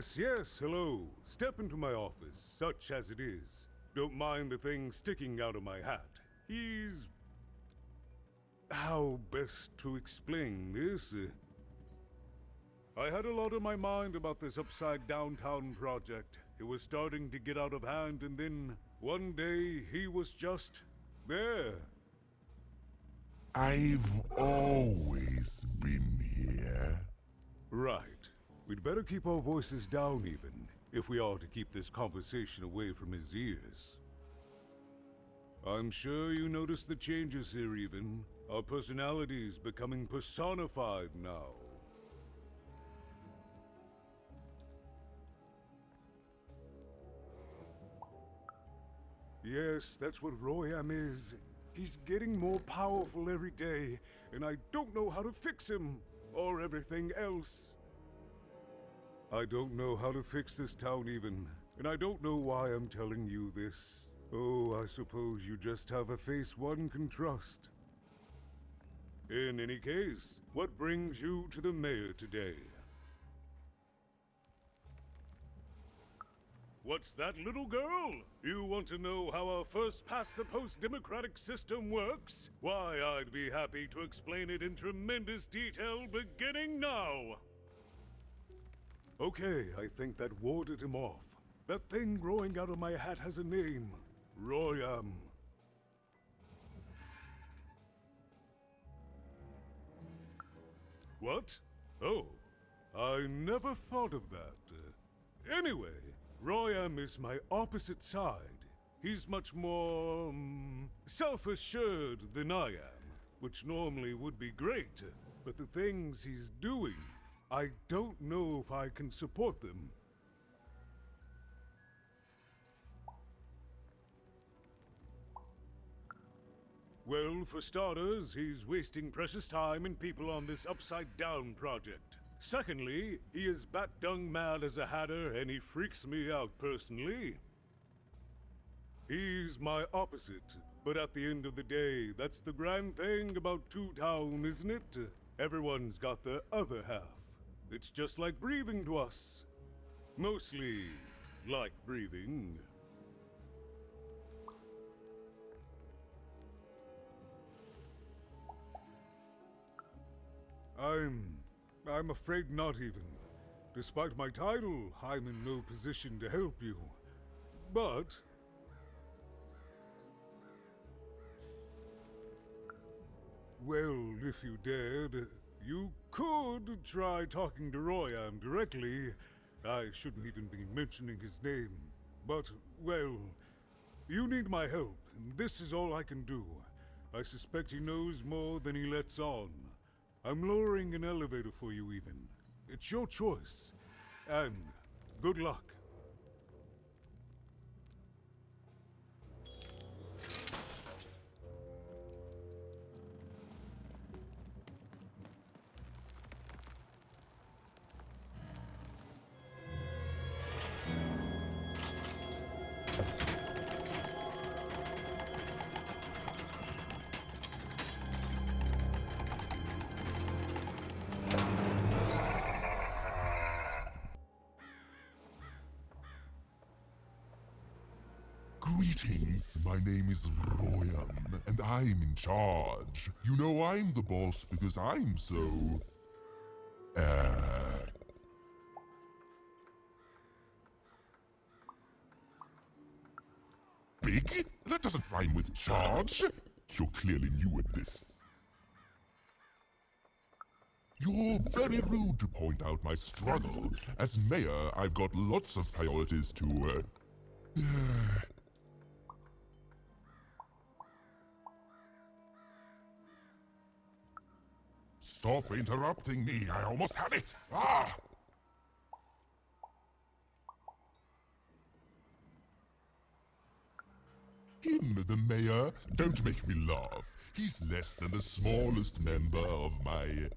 Yes, yes, hello. Step into my office, such as it is. Don't mind the thing sticking out of my hat. He's... How best to explain this? I had a lot on my mind about this upside downtown project. It was starting to get out of hand, and then one day he was just there. I've always been here. Right. We'd better keep our voices down even, if we are to keep this conversation away from his ears. I'm sure you noticed the changes here even. Our personalities becoming personified now. Yes, that's what Royam is. He's getting more powerful every day, and I don't know how to fix him, or everything else. I don't know how to fix this town even, and I don't know why I'm telling you this. Oh, I suppose you just have a face one can trust. In any case, what brings you to the mayor today? What's that, little girl? You want to know how our first-past-the-post democratic system works? Why, I'd be happy to explain it in tremendous detail beginning now. Okay, I think that warded him off. That thing growing out of my hat has a name. Royam. What? Oh, I never thought of that. Anyway, Royam is my opposite side. He's much more, self-assured than I am, which normally would be great, but the things he's doing, I don't know if I can support them. Well, for starters, he's wasting precious time and people on this upside-down project. Secondly, he is bat-dung mad as a hatter, and he freaks me out personally. He's my opposite, but at the end of the day, that's the grand thing about Two Town, isn't it? Everyone's got the other half. It's just like breathing to us. Mostly like breathing. I'm afraid not even. Despite my title, I'm in no position to help you. But... well, if you dared, you could try talking to Royam directly. I shouldn't even be mentioning his name. But, well, you need my help, and this is all I can do. I suspect he knows more than he lets on. I'm lowering an elevator for you even. It's your choice. And good luck. Greetings, my name is Royam, and I'm in charge. You know I'm the boss because I'm so... big? That doesn't rhyme with charge. You're clearly new at this. You're very rude to point out my struggle. As mayor, I've got lots of priorities to, Stop interrupting me. I almost had it. Ah! Him, the mayor? Don't make me laugh. He's less than the smallest member of my...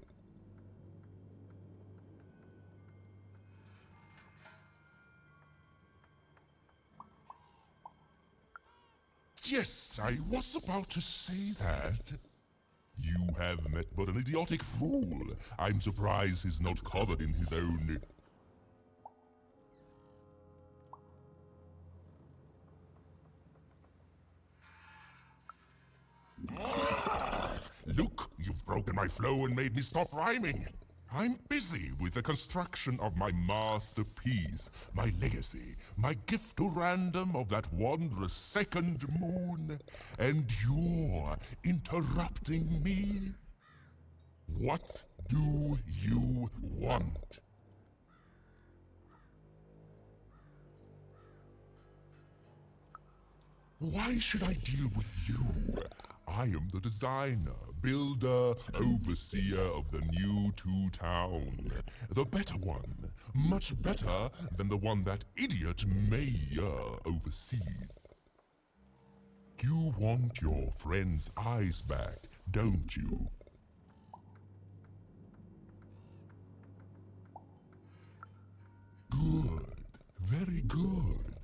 Yes, I was about to say that. You have met but an idiotic fool. I'm surprised he's not covered in his own... my flow and made me stop rhyming. I'm busy with the construction of my masterpiece, my legacy, my gift to random of that wondrous second moon. And you're interrupting me? What do you want? Why should I deal with you? I am the designer, builder, overseer of the new Town. The better one. Much better than the one that idiot mayor oversees. You want your friend's eyes back, don't you? Good. Very good.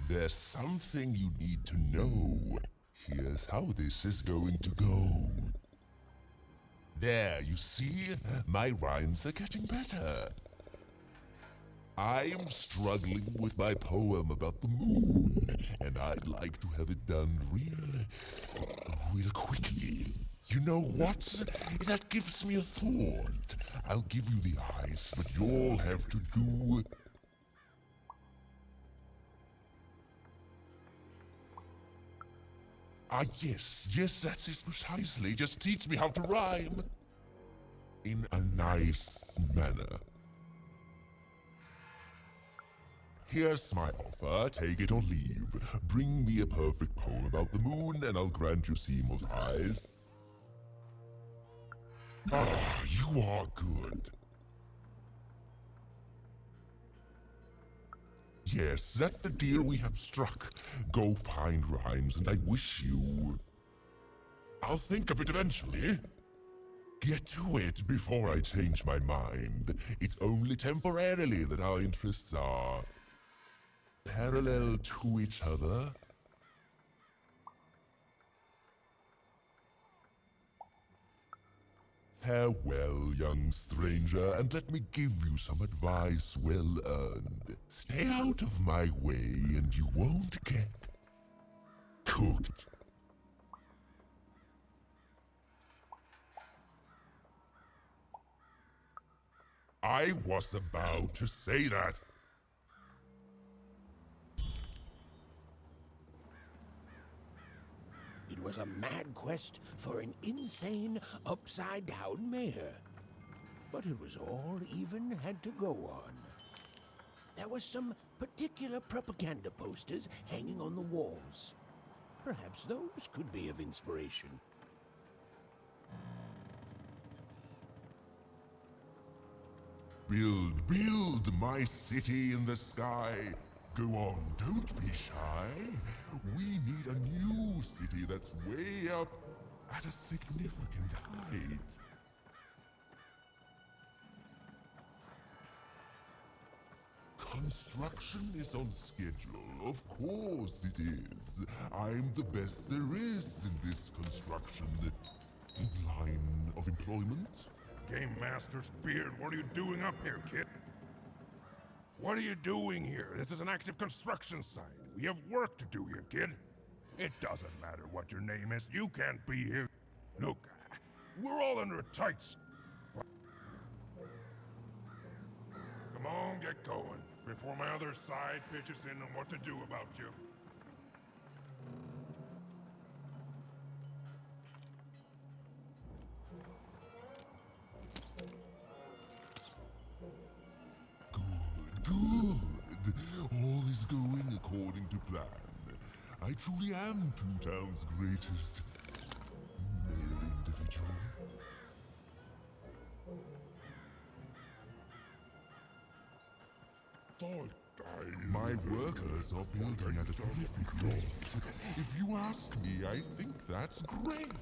There's something you need to know. Here's how this is going to go. There, you see? My rhymes are getting better. I'm struggling with my poem about the moon, and I'd like to have it done real quickly. You know what? That gives me a thought. I'll give you the ice, but you'll have to do... yes, that's it precisely. Just teach me how to rhyme. In a nice manner. Here's my offer, take it or leave. Bring me a perfect poem about the moon, and I'll grant you Seymour's eyes. You are good. Yes, that's the deal we have struck. Go find rhymes, and I wish you... I'll think of it eventually. Get to it before I change my mind. It's only temporarily that our interests are... parallel to each other. Farewell, young stranger, and let me give you some advice well earned. Stay out of my way, and you won't get cooked. I was about to say that. It was a mad quest for an insane, upside-down mayor. But it was all even had to go on. There were some particular propaganda posters hanging on the walls. Perhaps those could be of inspiration. Build my city in the sky. Go on, don't be shy. We need a new city that's way up at a significant height. Construction is on schedule. Of course it is. I'm the best there is in this construction line of employment. Game Master's beard, what are you doing up here, kid? What are you doing here? This is an active construction site. We have work to do here, kid. It doesn't matter what your name is. You can't be here. Look, we're all under a tight... Come on, get going, before my other side pitches in on what to do about you. Good. All is going according to plan. I truly am Toontown's greatest male individual. My workers are building at a terrific rate. If you ask me, I think that's great.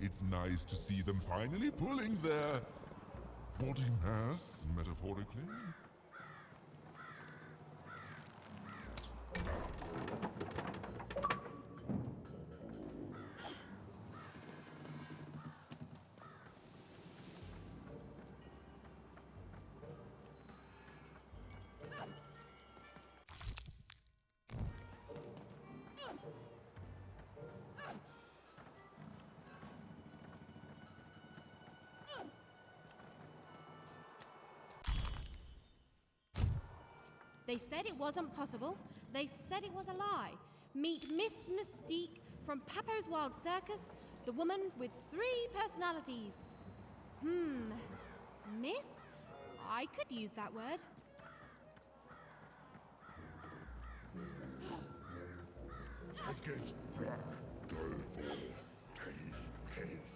It's nice to see them finally pulling their body mass, metaphorically. They said it wasn't possible. They said it was a lie. Meet Miss Mystique from Papo's Wild Circus, the woman with 3 personalities. Miss? I could use that word. Against black, devil, case.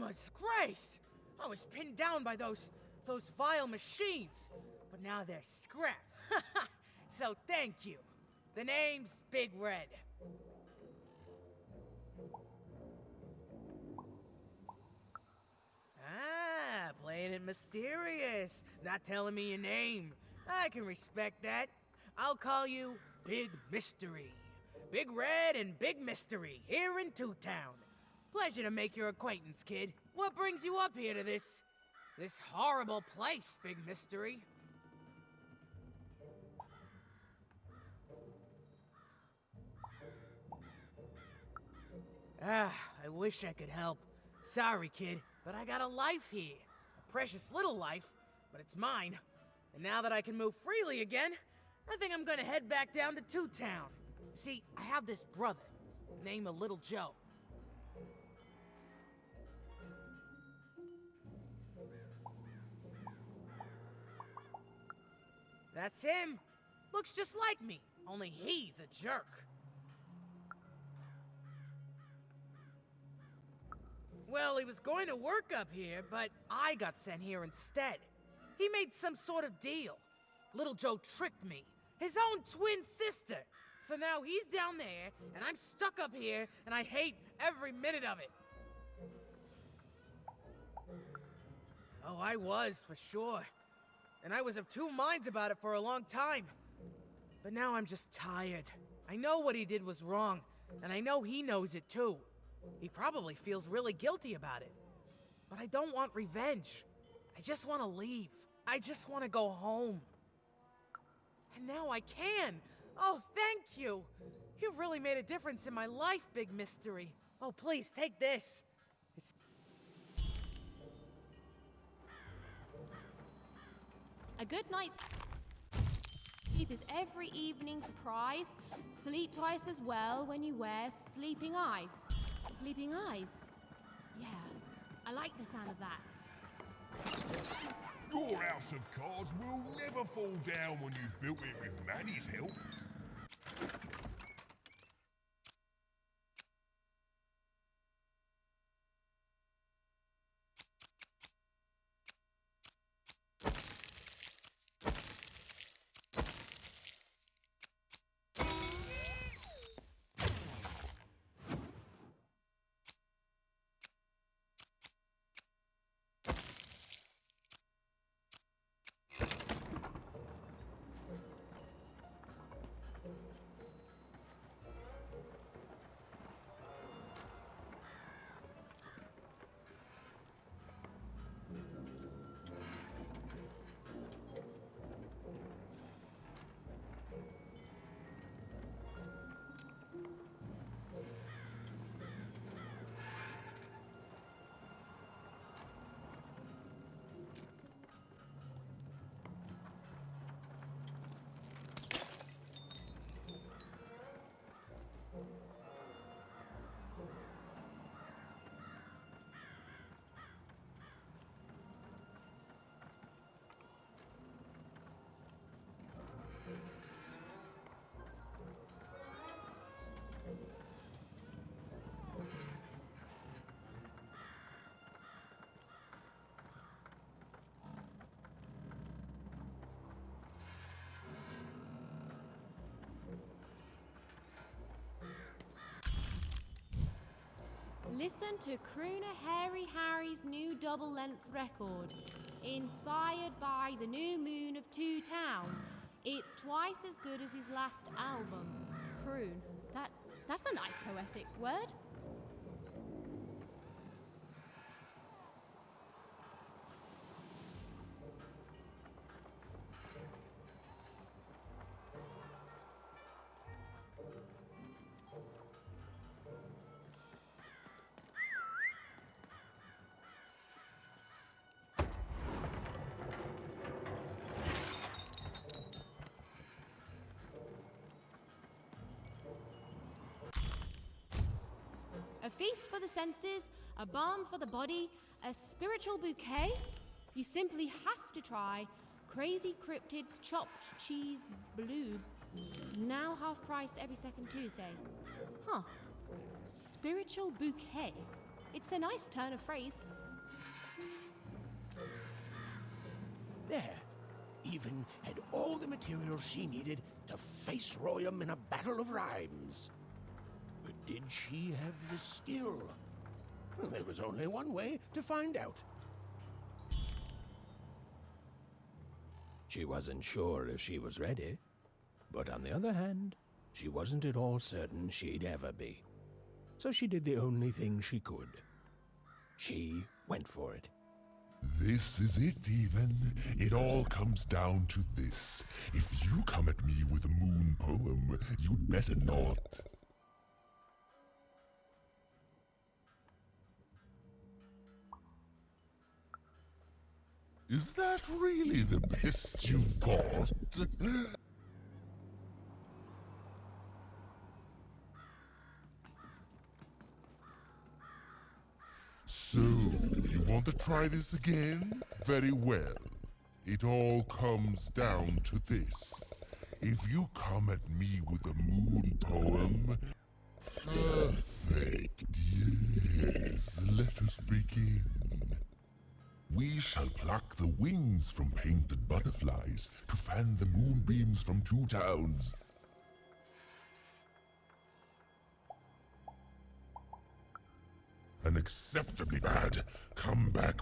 disgrace! I was pinned down by those vile machines, but now they're scrap. So thank you. The name's Big Red. Ah, playing it mysterious, not telling me your name. I can respect that. I'll call you Big Mystery. Big Red and Big Mystery, here in Two Town. Pleasure to make your acquaintance, kid. What brings you up here to this horrible place, Big Mystery? Ah, I wish I could help. Sorry, kid, but I got a life here. A precious little life, but it's mine. And now that I can move freely again, I think I'm gonna head back down to Two Town. See, I have this brother, named Little Joe. That's him. Looks just like me, only he's a jerk. Well, he was going to work up here, but I got sent here instead. He made some sort of deal. Little Joe tricked me, his own twin sister. So now he's down there, and I'm stuck up here, and I hate every minute of it. Oh, I was, for sure. And I was of two minds about it for a long time. But now I'm just tired. I know what he did was wrong, and I know he knows it too. He probably feels really guilty about it. But I don't want revenge. I just want to leave. I just want to go home. And now I can. Oh, thank you. You've really made a difference in my life, Big Mystery. Oh, please, take this. It's... A good night's sleep is every evening's prize. Sleep twice as well when you wear sleeping eyes. Sleeping eyes? Yeah, I like the sound of that. Your house of cards will never fall down when you've built it with Manny's help. Listen to Crooner Hairy Harry's new double-length record, inspired by the new moon of Two Town. It's twice as good as his last album, Croon. That's a nice poetic word. A feast for the senses, a balm for the body, a spiritual bouquet? You simply have to try Crazy Cryptid's Chopped Cheese Blue. Now half price every second Tuesday. Huh. Spiritual bouquet. It's a nice turn of phrase. There, even had all the materials she needed to face Royum in a battle of rhymes. But did she have the skill? Well, there was only one way to find out. She wasn't sure if she was ready, but on the other hand, she wasn't at all certain she'd ever be. So she did the only thing she could. She went for it. This is it, even. It all comes down to this. If you come at me with a moon poem, you'd better not. Is that really the best you've got? So, you want to try this again? Very well. It all comes down to this. If you come at me with a moon poem... Perfect, yes. Let us begin. We shall pluck the wings from painted butterflies to fan the moonbeams from two towns. Unacceptably bad. Come back.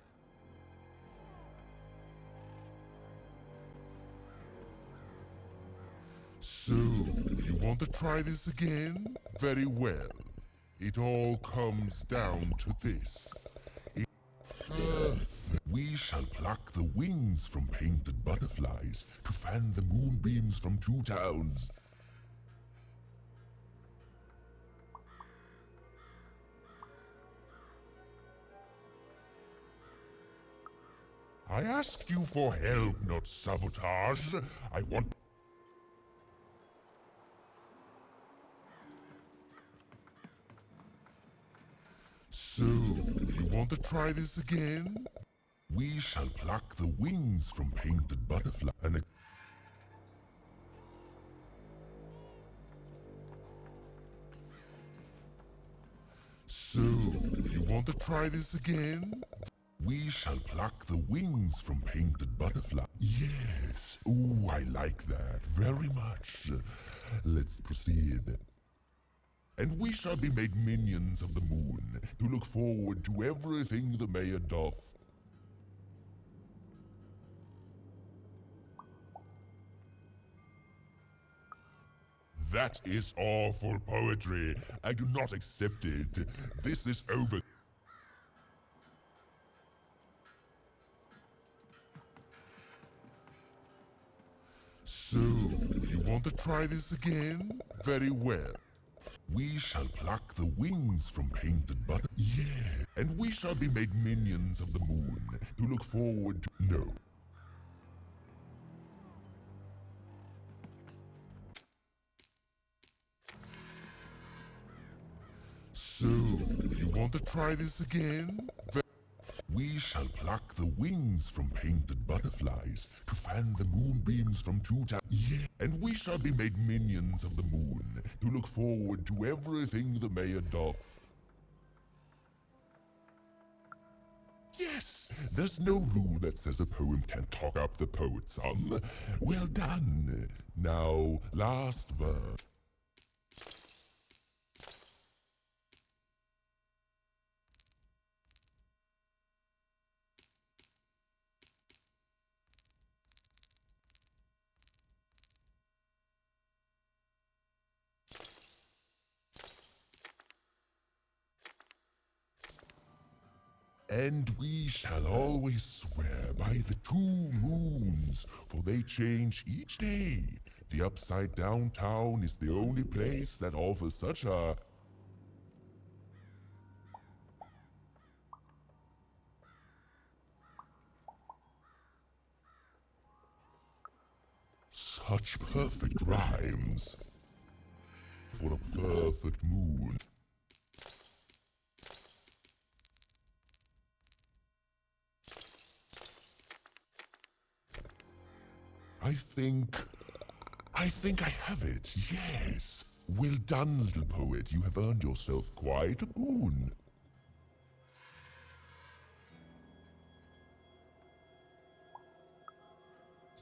So, you want to try this again? Very well. It all comes down to this. We shall pluck the wings from painted butterflies to fan the moonbeams from two towns. I ask you for help, not sabotage. I want... So, you want to try this again? We shall pluck the wings from painted butterfly and... So, you want to try this again? We shall pluck the wings from painted butterfly. Yes. Ooh, I like that very much. Let's proceed. And we shall be made minions of the moon to look forward to everything the mayor doth. That is awful poetry. I do not accept it. This is over. So, you want to try this again? Very well. We shall pluck the wings from painted butter. Yeah. And we shall be made minions of the moon to look forward to... No. So, you want to try this again? We shall pluck the wings from painted butterflies to fan the moonbeams from two towns. Yeah. And we shall be made minions of the moon to look forward to everything the mayor doth. Yes! There's no rule that says a poem can't talk up the poet's son. Well done. Now, last verse. And we shall always swear by the 2 moons, for they change each day. The upside down town is the only place that offers such a... such perfect rhymes. For a perfect moon. I think I have it, yes. Well done, little poet. You have earned yourself quite a boon.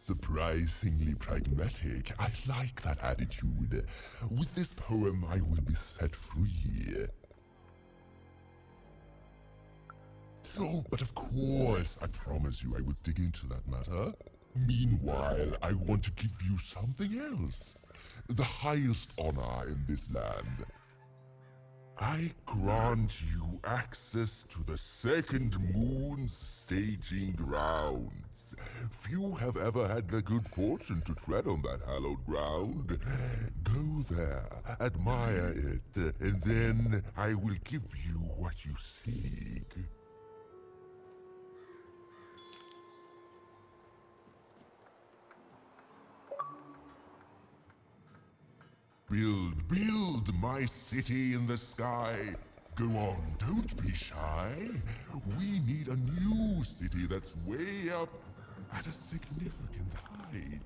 Surprisingly pragmatic. I like that attitude. With this poem, I will be set free. Oh, but of course, I promise you I will dig into that matter. Meanwhile, I want to give you something else. The highest honor in this land. I grant you access to the second moon's staging grounds. Few have ever had the good fortune to tread on that hallowed ground. Go there, admire it, and then I will give you what you seek. Build my city in the sky. Go on, don't be shy. We need a new city that's way up at a significant height.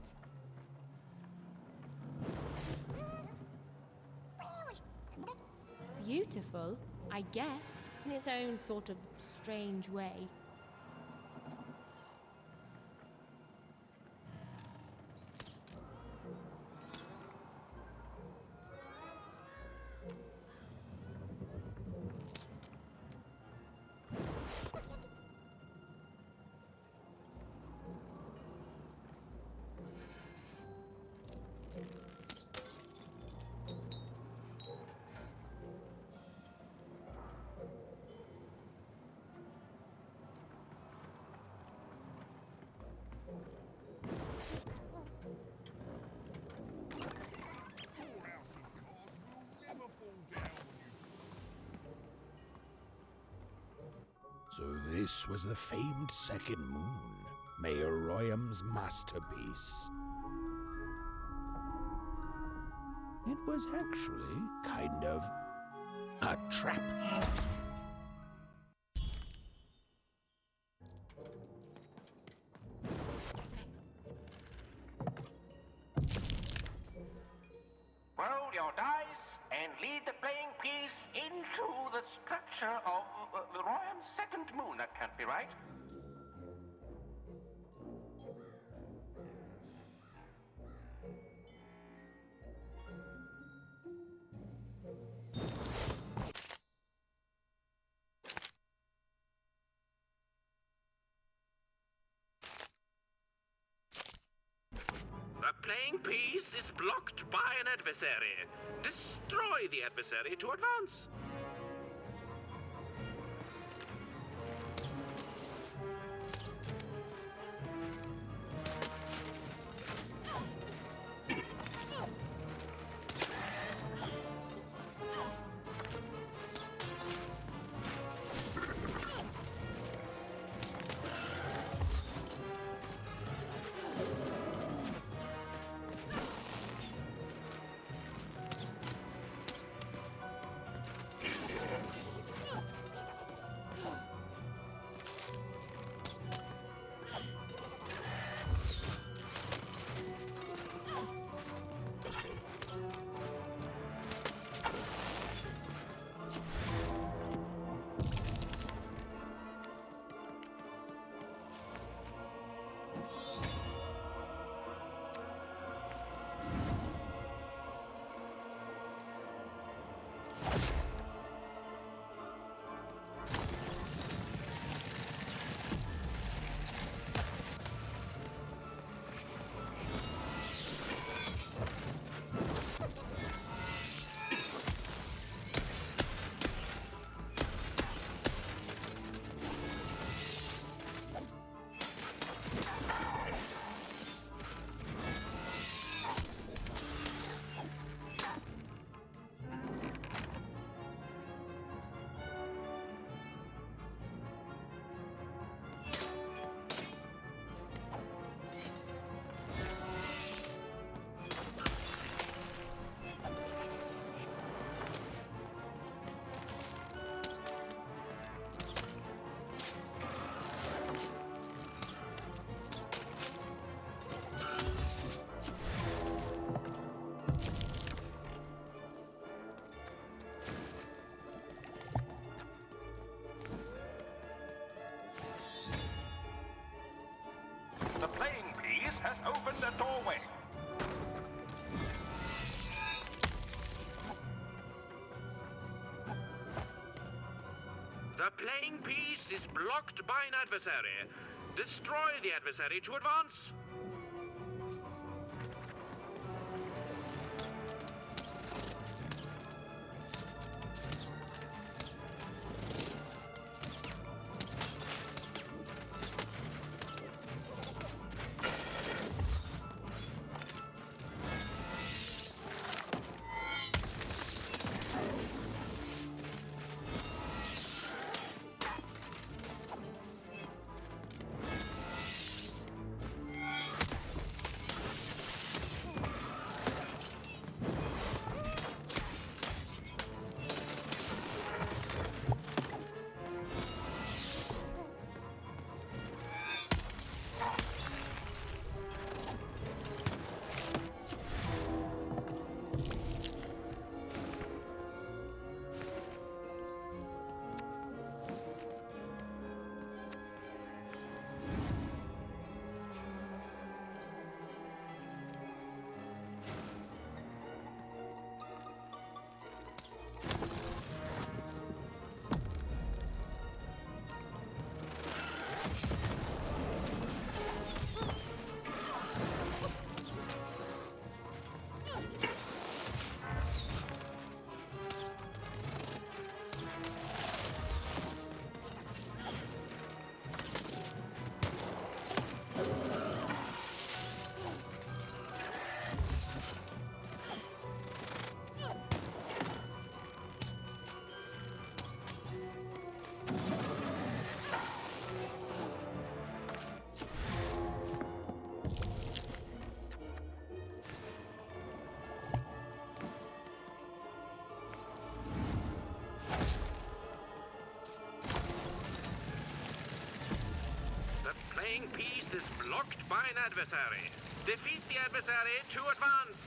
Beautiful, I guess, in its own sort of strange way. So this was the famed second moon, Mayor Royam's masterpiece. It was actually kind of a trap. Roll your dice and lead the playing piece into the structure of the Royam's second moon. That can't be right. The playing piece is blocked by an adversary. Destroy the adversary to advance. the doorway. The playing piece is blocked by an adversary. Destroy the adversary to advance. Playing piece is blocked by an adversary. Defeat the adversary to advance.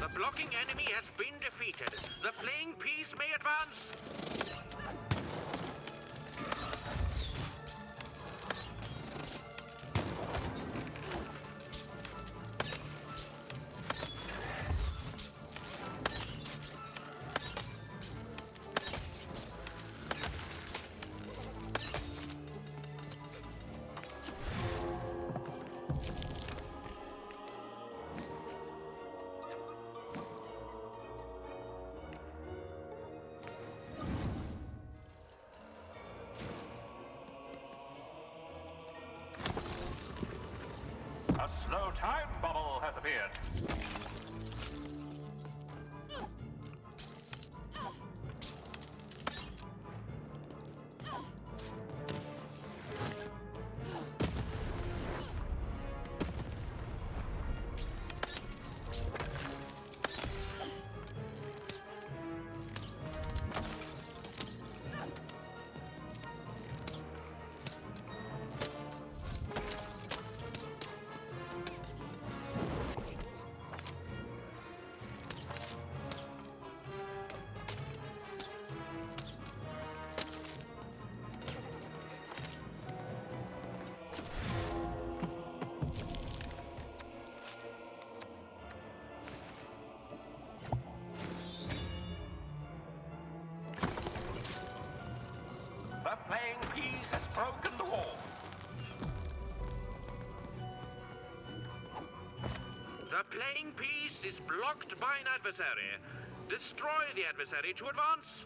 The blocking enemy has been defeated. The playing piece may advance. A slow time bubble has appeared. playing piece has broken the wall. The playing piece is blocked by an adversary. Destroy the adversary to advance.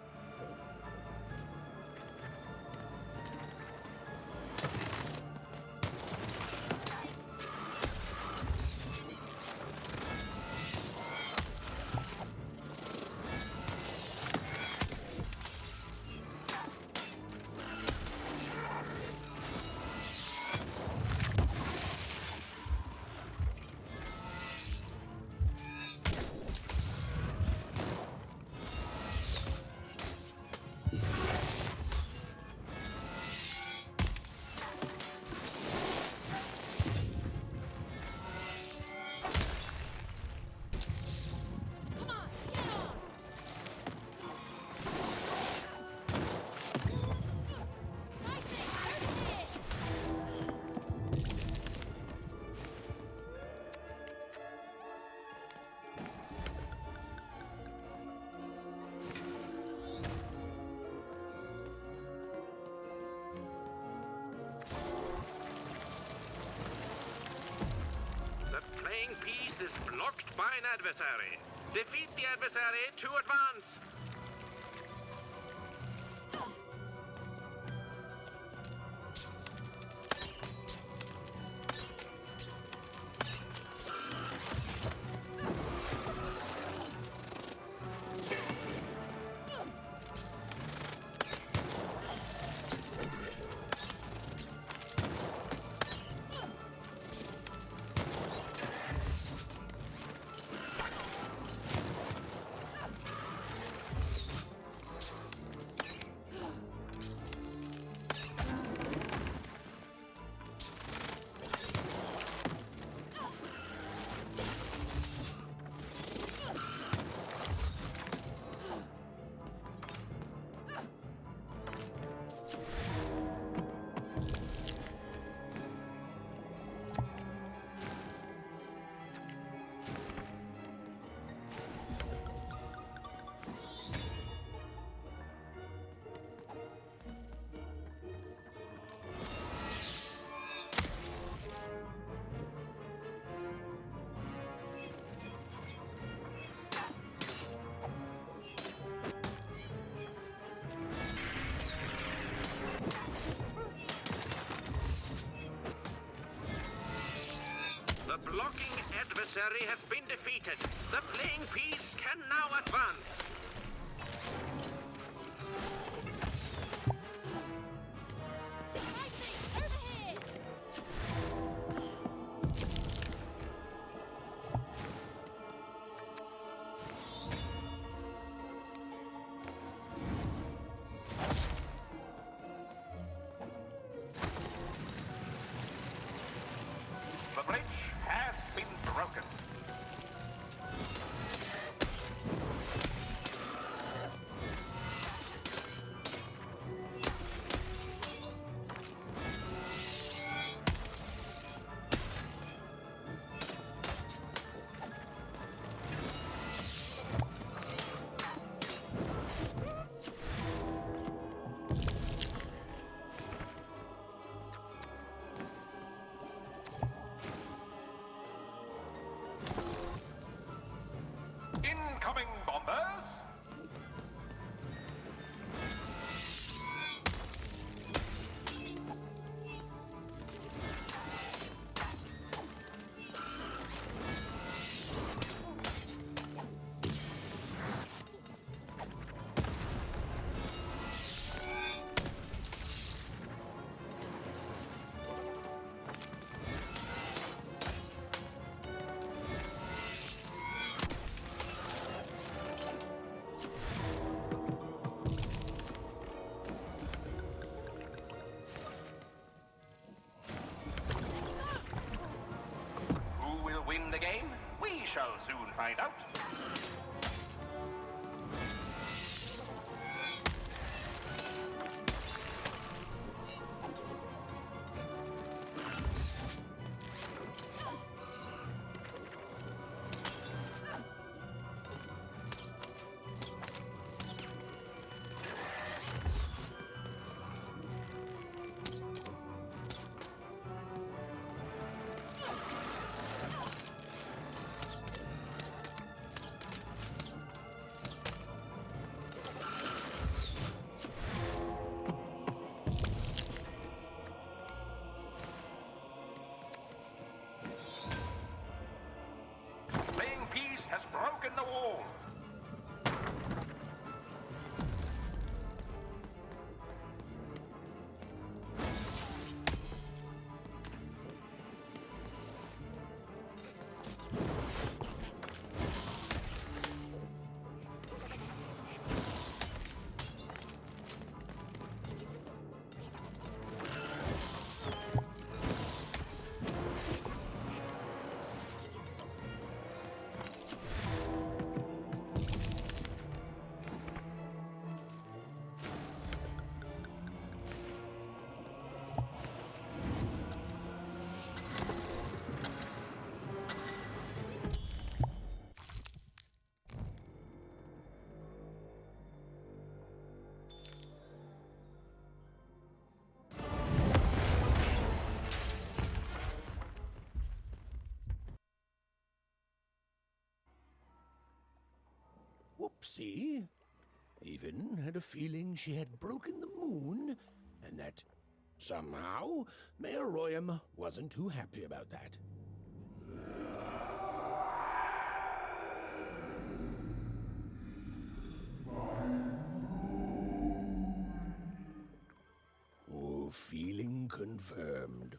Playing piece is blocked by an adversary. Defeat the adversary to advance. The blocking adversary has been defeated. The playing piece can now advance. The bridge has been broken. Incoming bombers! Who will win the game? We shall soon find out. see? Even had a feeling she had broken the moon, and that somehow Mayor Royam wasn't too happy about that. Oh, feeling confirmed.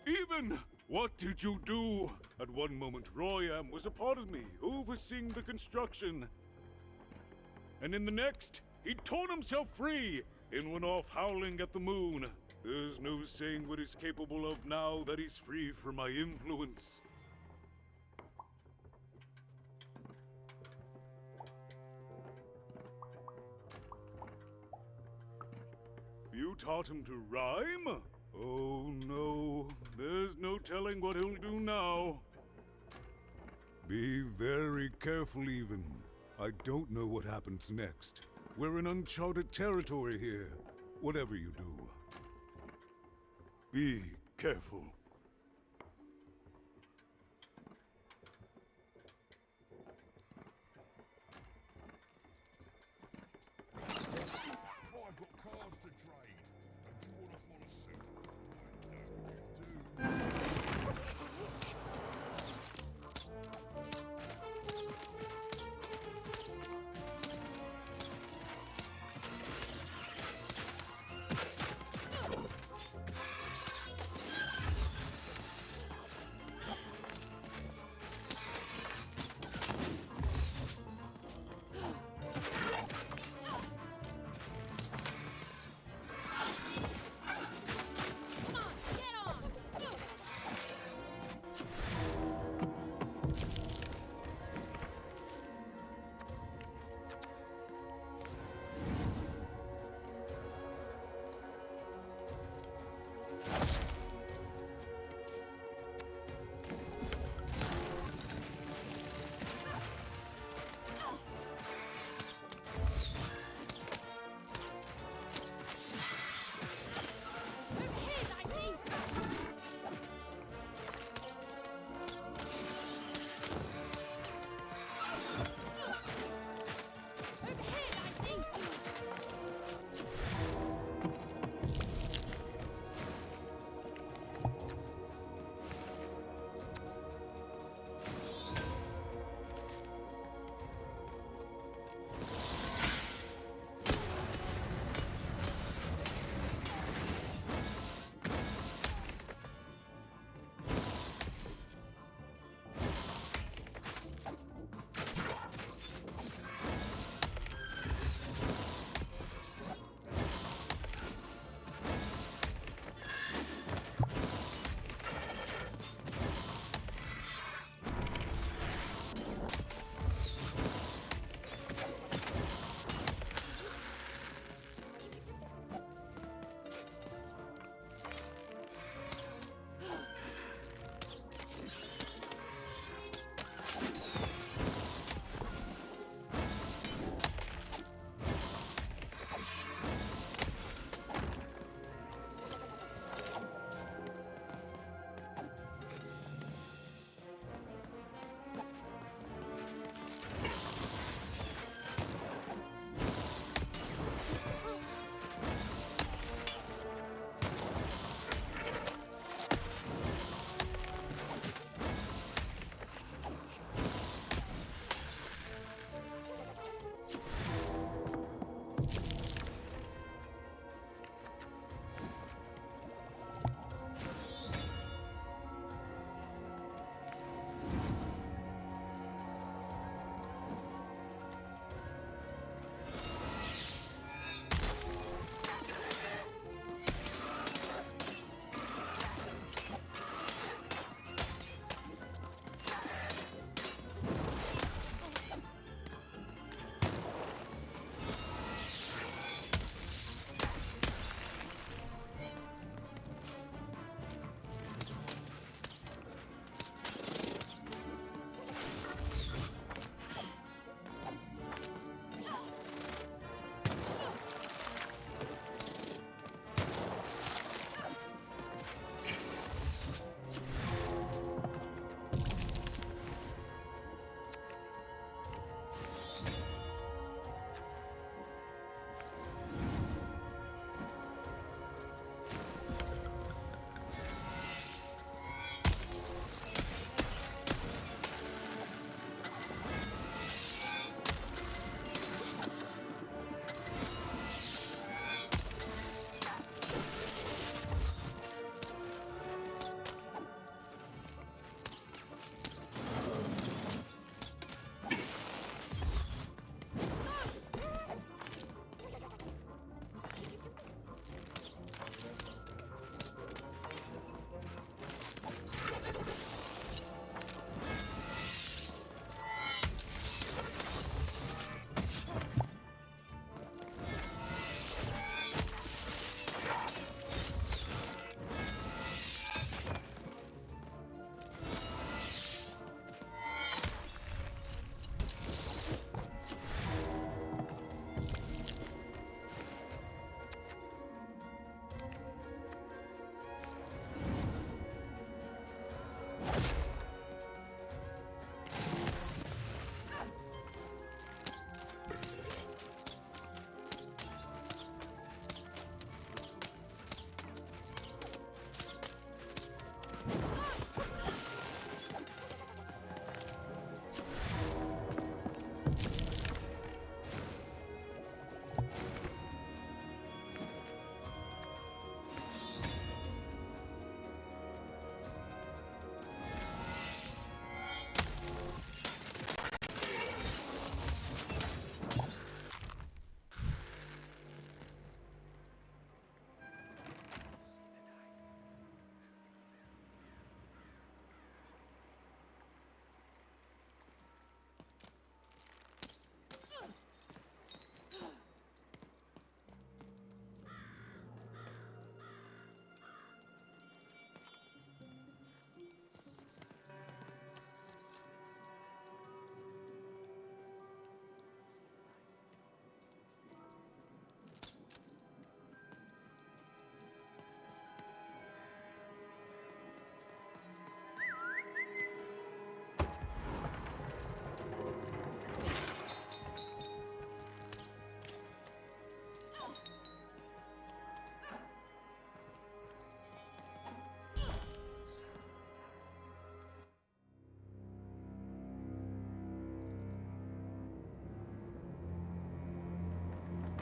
Even! What did you do? At one moment, Royam was a part of me, overseeing the construction. And in the next, he'd torn himself free and went off howling at the moon. There's no saying what he's capable of now that he's free from my influence. You taught him to rhyme? Oh no, there's no telling what he'll do now. Be very careful, even. I don't know what happens next. We're in uncharted territory here, whatever you do. Be careful. I've got cars to trade. Don't you want to follow suit?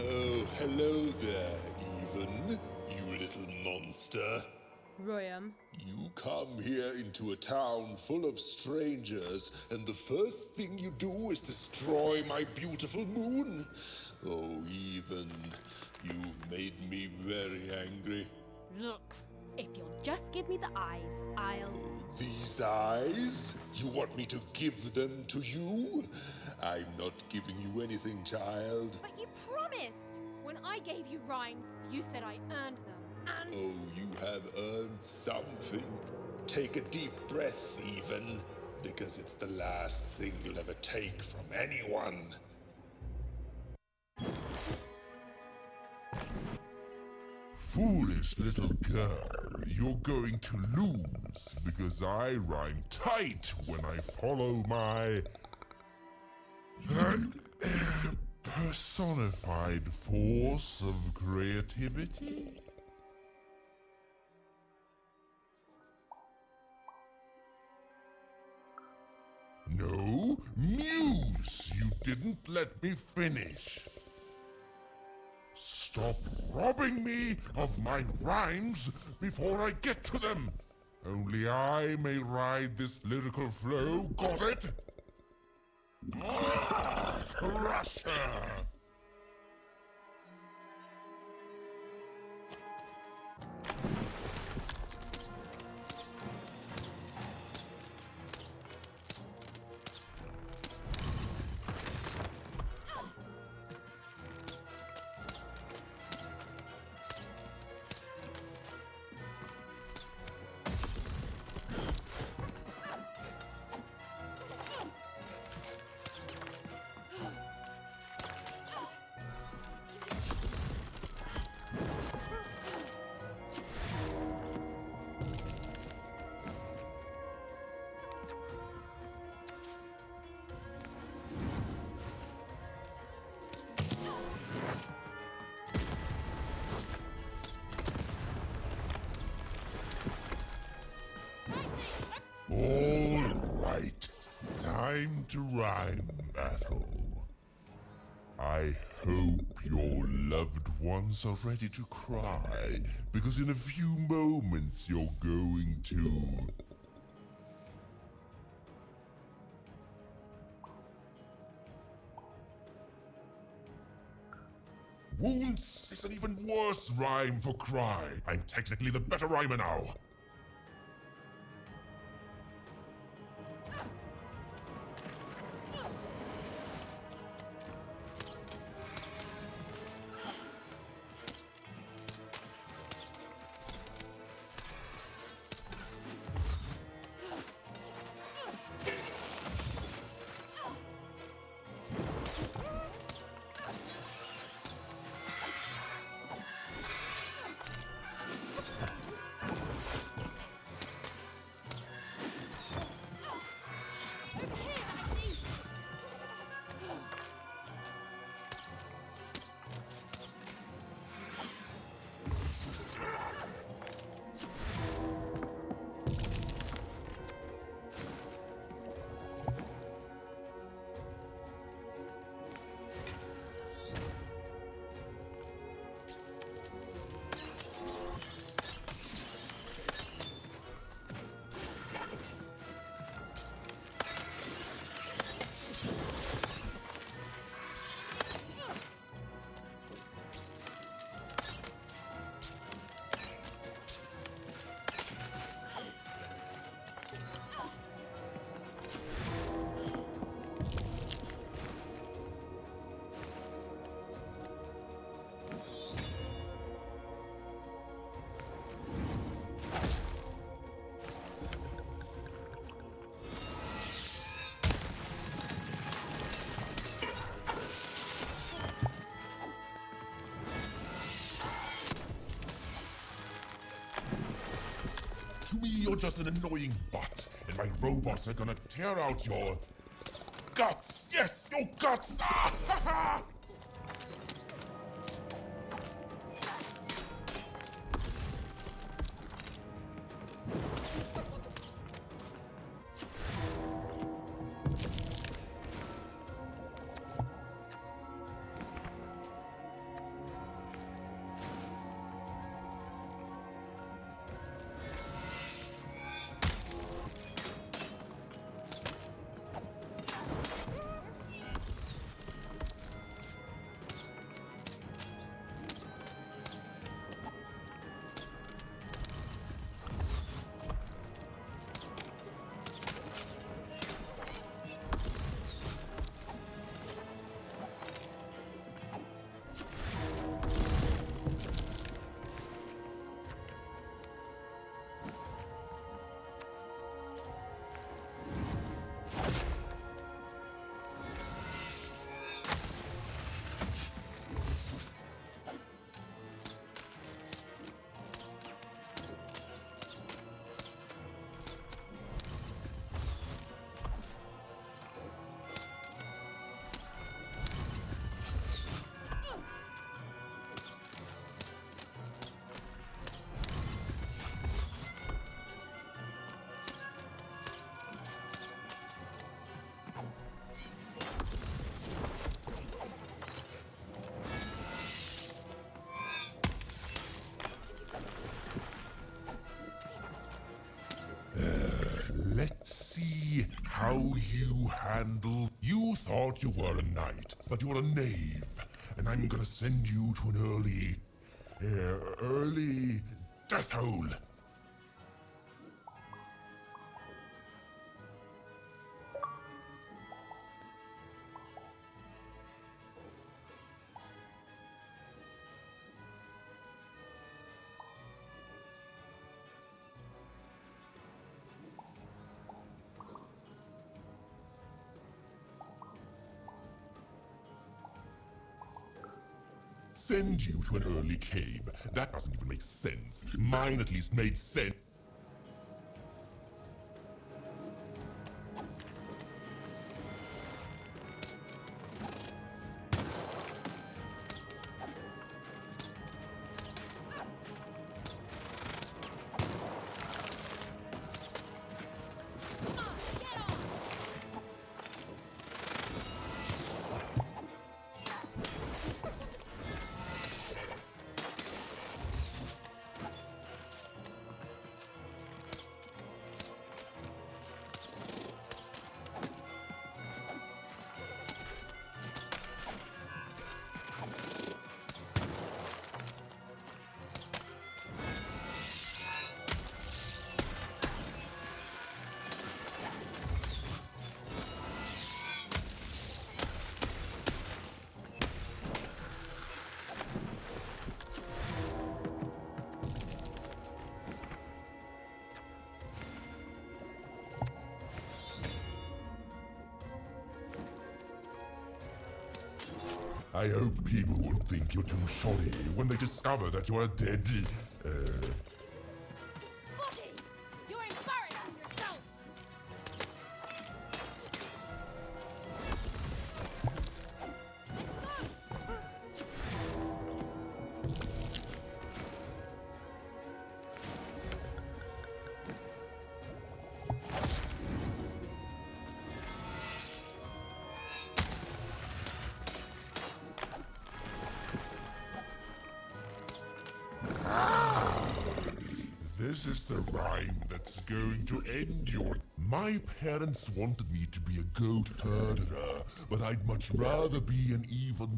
Oh, hello there, Even, you little monster. Royam. You come here into a town full of strangers, and the first thing you do is destroy my beautiful moon? Oh, Even, you've made me very angry. Look, if you'll just give me the eyes, I'll... These eyes? You want me to give them to you? I'm not giving you anything, child. But you promised! When I gave you rhymes, you said I earned them, and... Oh, you have earned something. Take a deep breath, Even, because it's the last thing you'll ever take from anyone. Foolish little girl, you're going to lose because I rhyme tight when I follow my personified force of creativity. No, Muse, you didn't let me finish. Stop robbing me of my rhymes before I get to them. Only I may ride this lyrical flow, got it? Crusher! All right, time to rhyme battle. I hope your loved ones are ready to cry, because in a few moments you're going to... Wounds is an even worse rhyme for cry. I'm technically the better rhymer now. To me, you're just an annoying bot, and my robots are gonna tear out your... guts! Yes, your guts! Ah, ha, ha! thought you were a knight, but you're a knave. And I'm gonna send you to an early death hole. Send you to an early cave. That doesn't even make sense. Mine at least made sense. I hope people won't think you're too shoddy when they discover that you're a dead, Boogie! You're embarrassing yourself! This is the rhyme that's going to end your... My parents wanted me to be a goat herder, but I'd much rather be an even,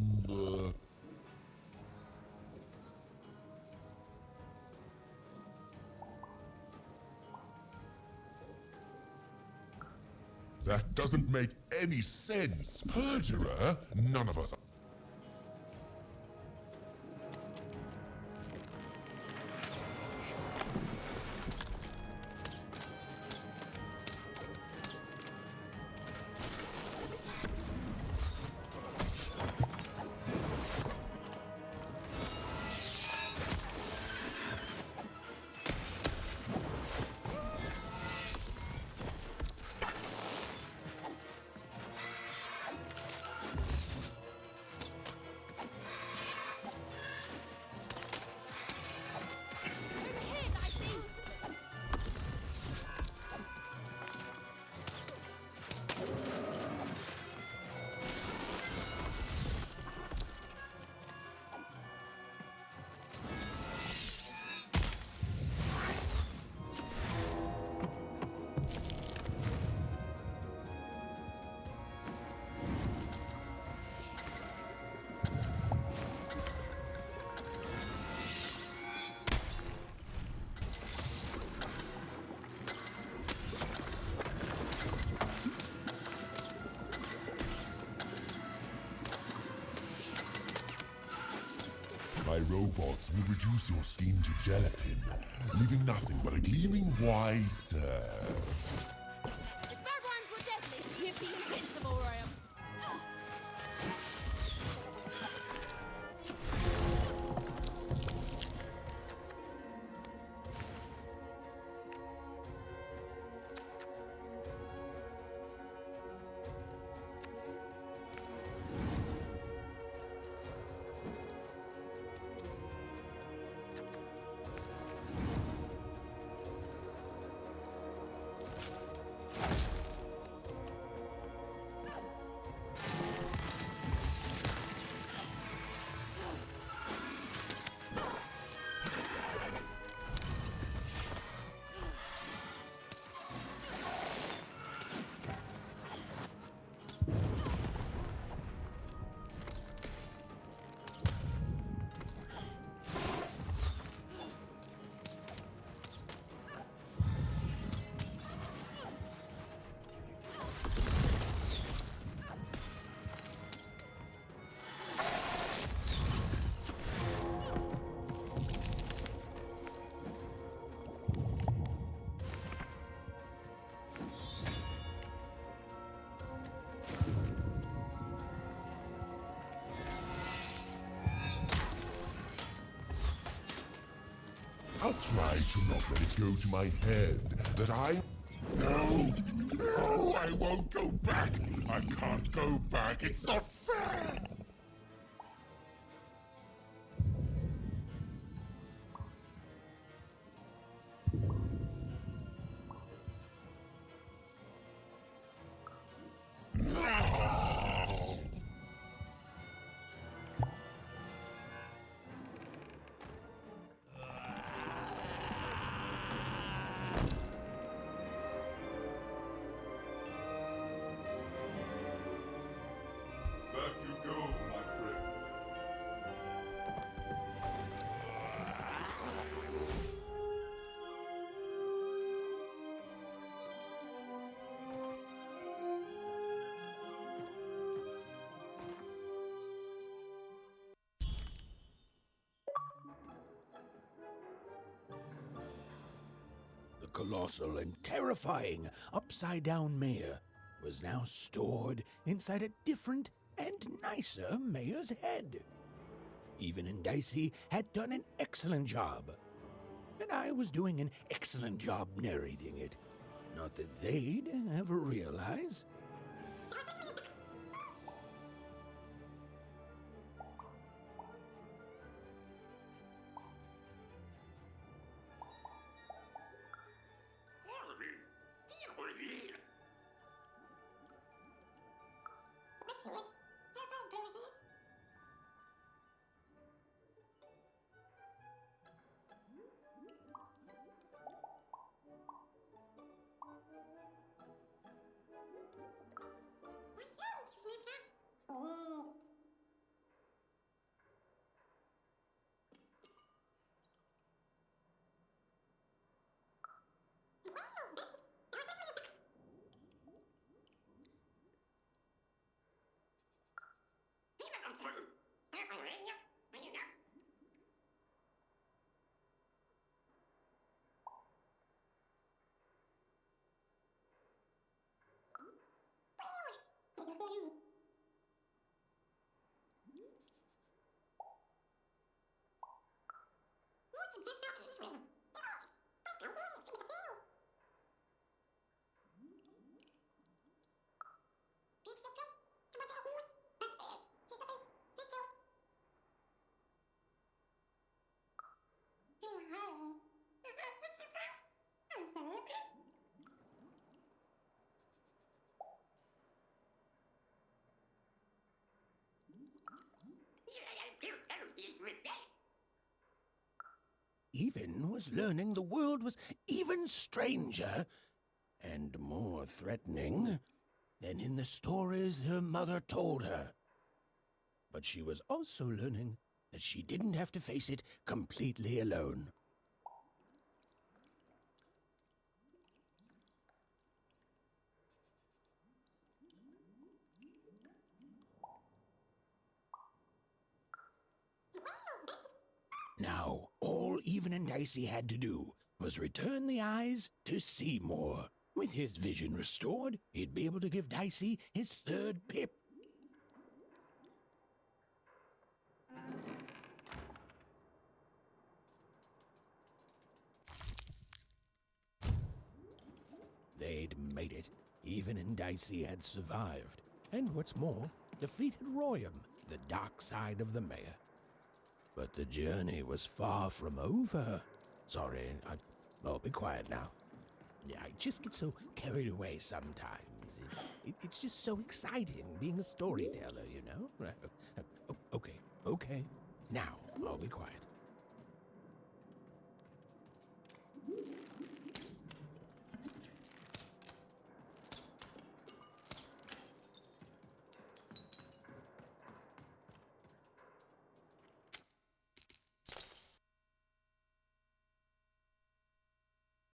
That doesn't make any sense. Perjurer? None of us are. My robots will reduce your skin to gelatin, leaving nothing but a gleaming white, If that rhymes were deadly, you'd be invincible, Ryan. I'll try to not let it go to my head that I... No! No! I won't go back! I can't go back! It's not fair! Back you go, my friend. The colossal and terrifying upside-down mayor was now stored inside a different and nicer mayor's head. Even and Dicey had done an excellent job, and I was doing an excellent job narrating it. Not that they'd ever realize. Even was learning the world was even stranger and more threatening than in the stories her mother told her. But she was also learning that she didn't have to face it completely alone. Now, all Even and Dicey had to do was return the eyes to Seymour. With his vision restored, he'd be able to give Dicey his third pip. They'd made it. Even and Dicey had survived. And what's more, defeated Royam, the dark side of the mayor. But the journey was far from over. Sorry, I'll be quiet now. Yeah, I just get so carried away sometimes. It's just so exciting being a storyteller, you know? Okay. Now, I'll be quiet.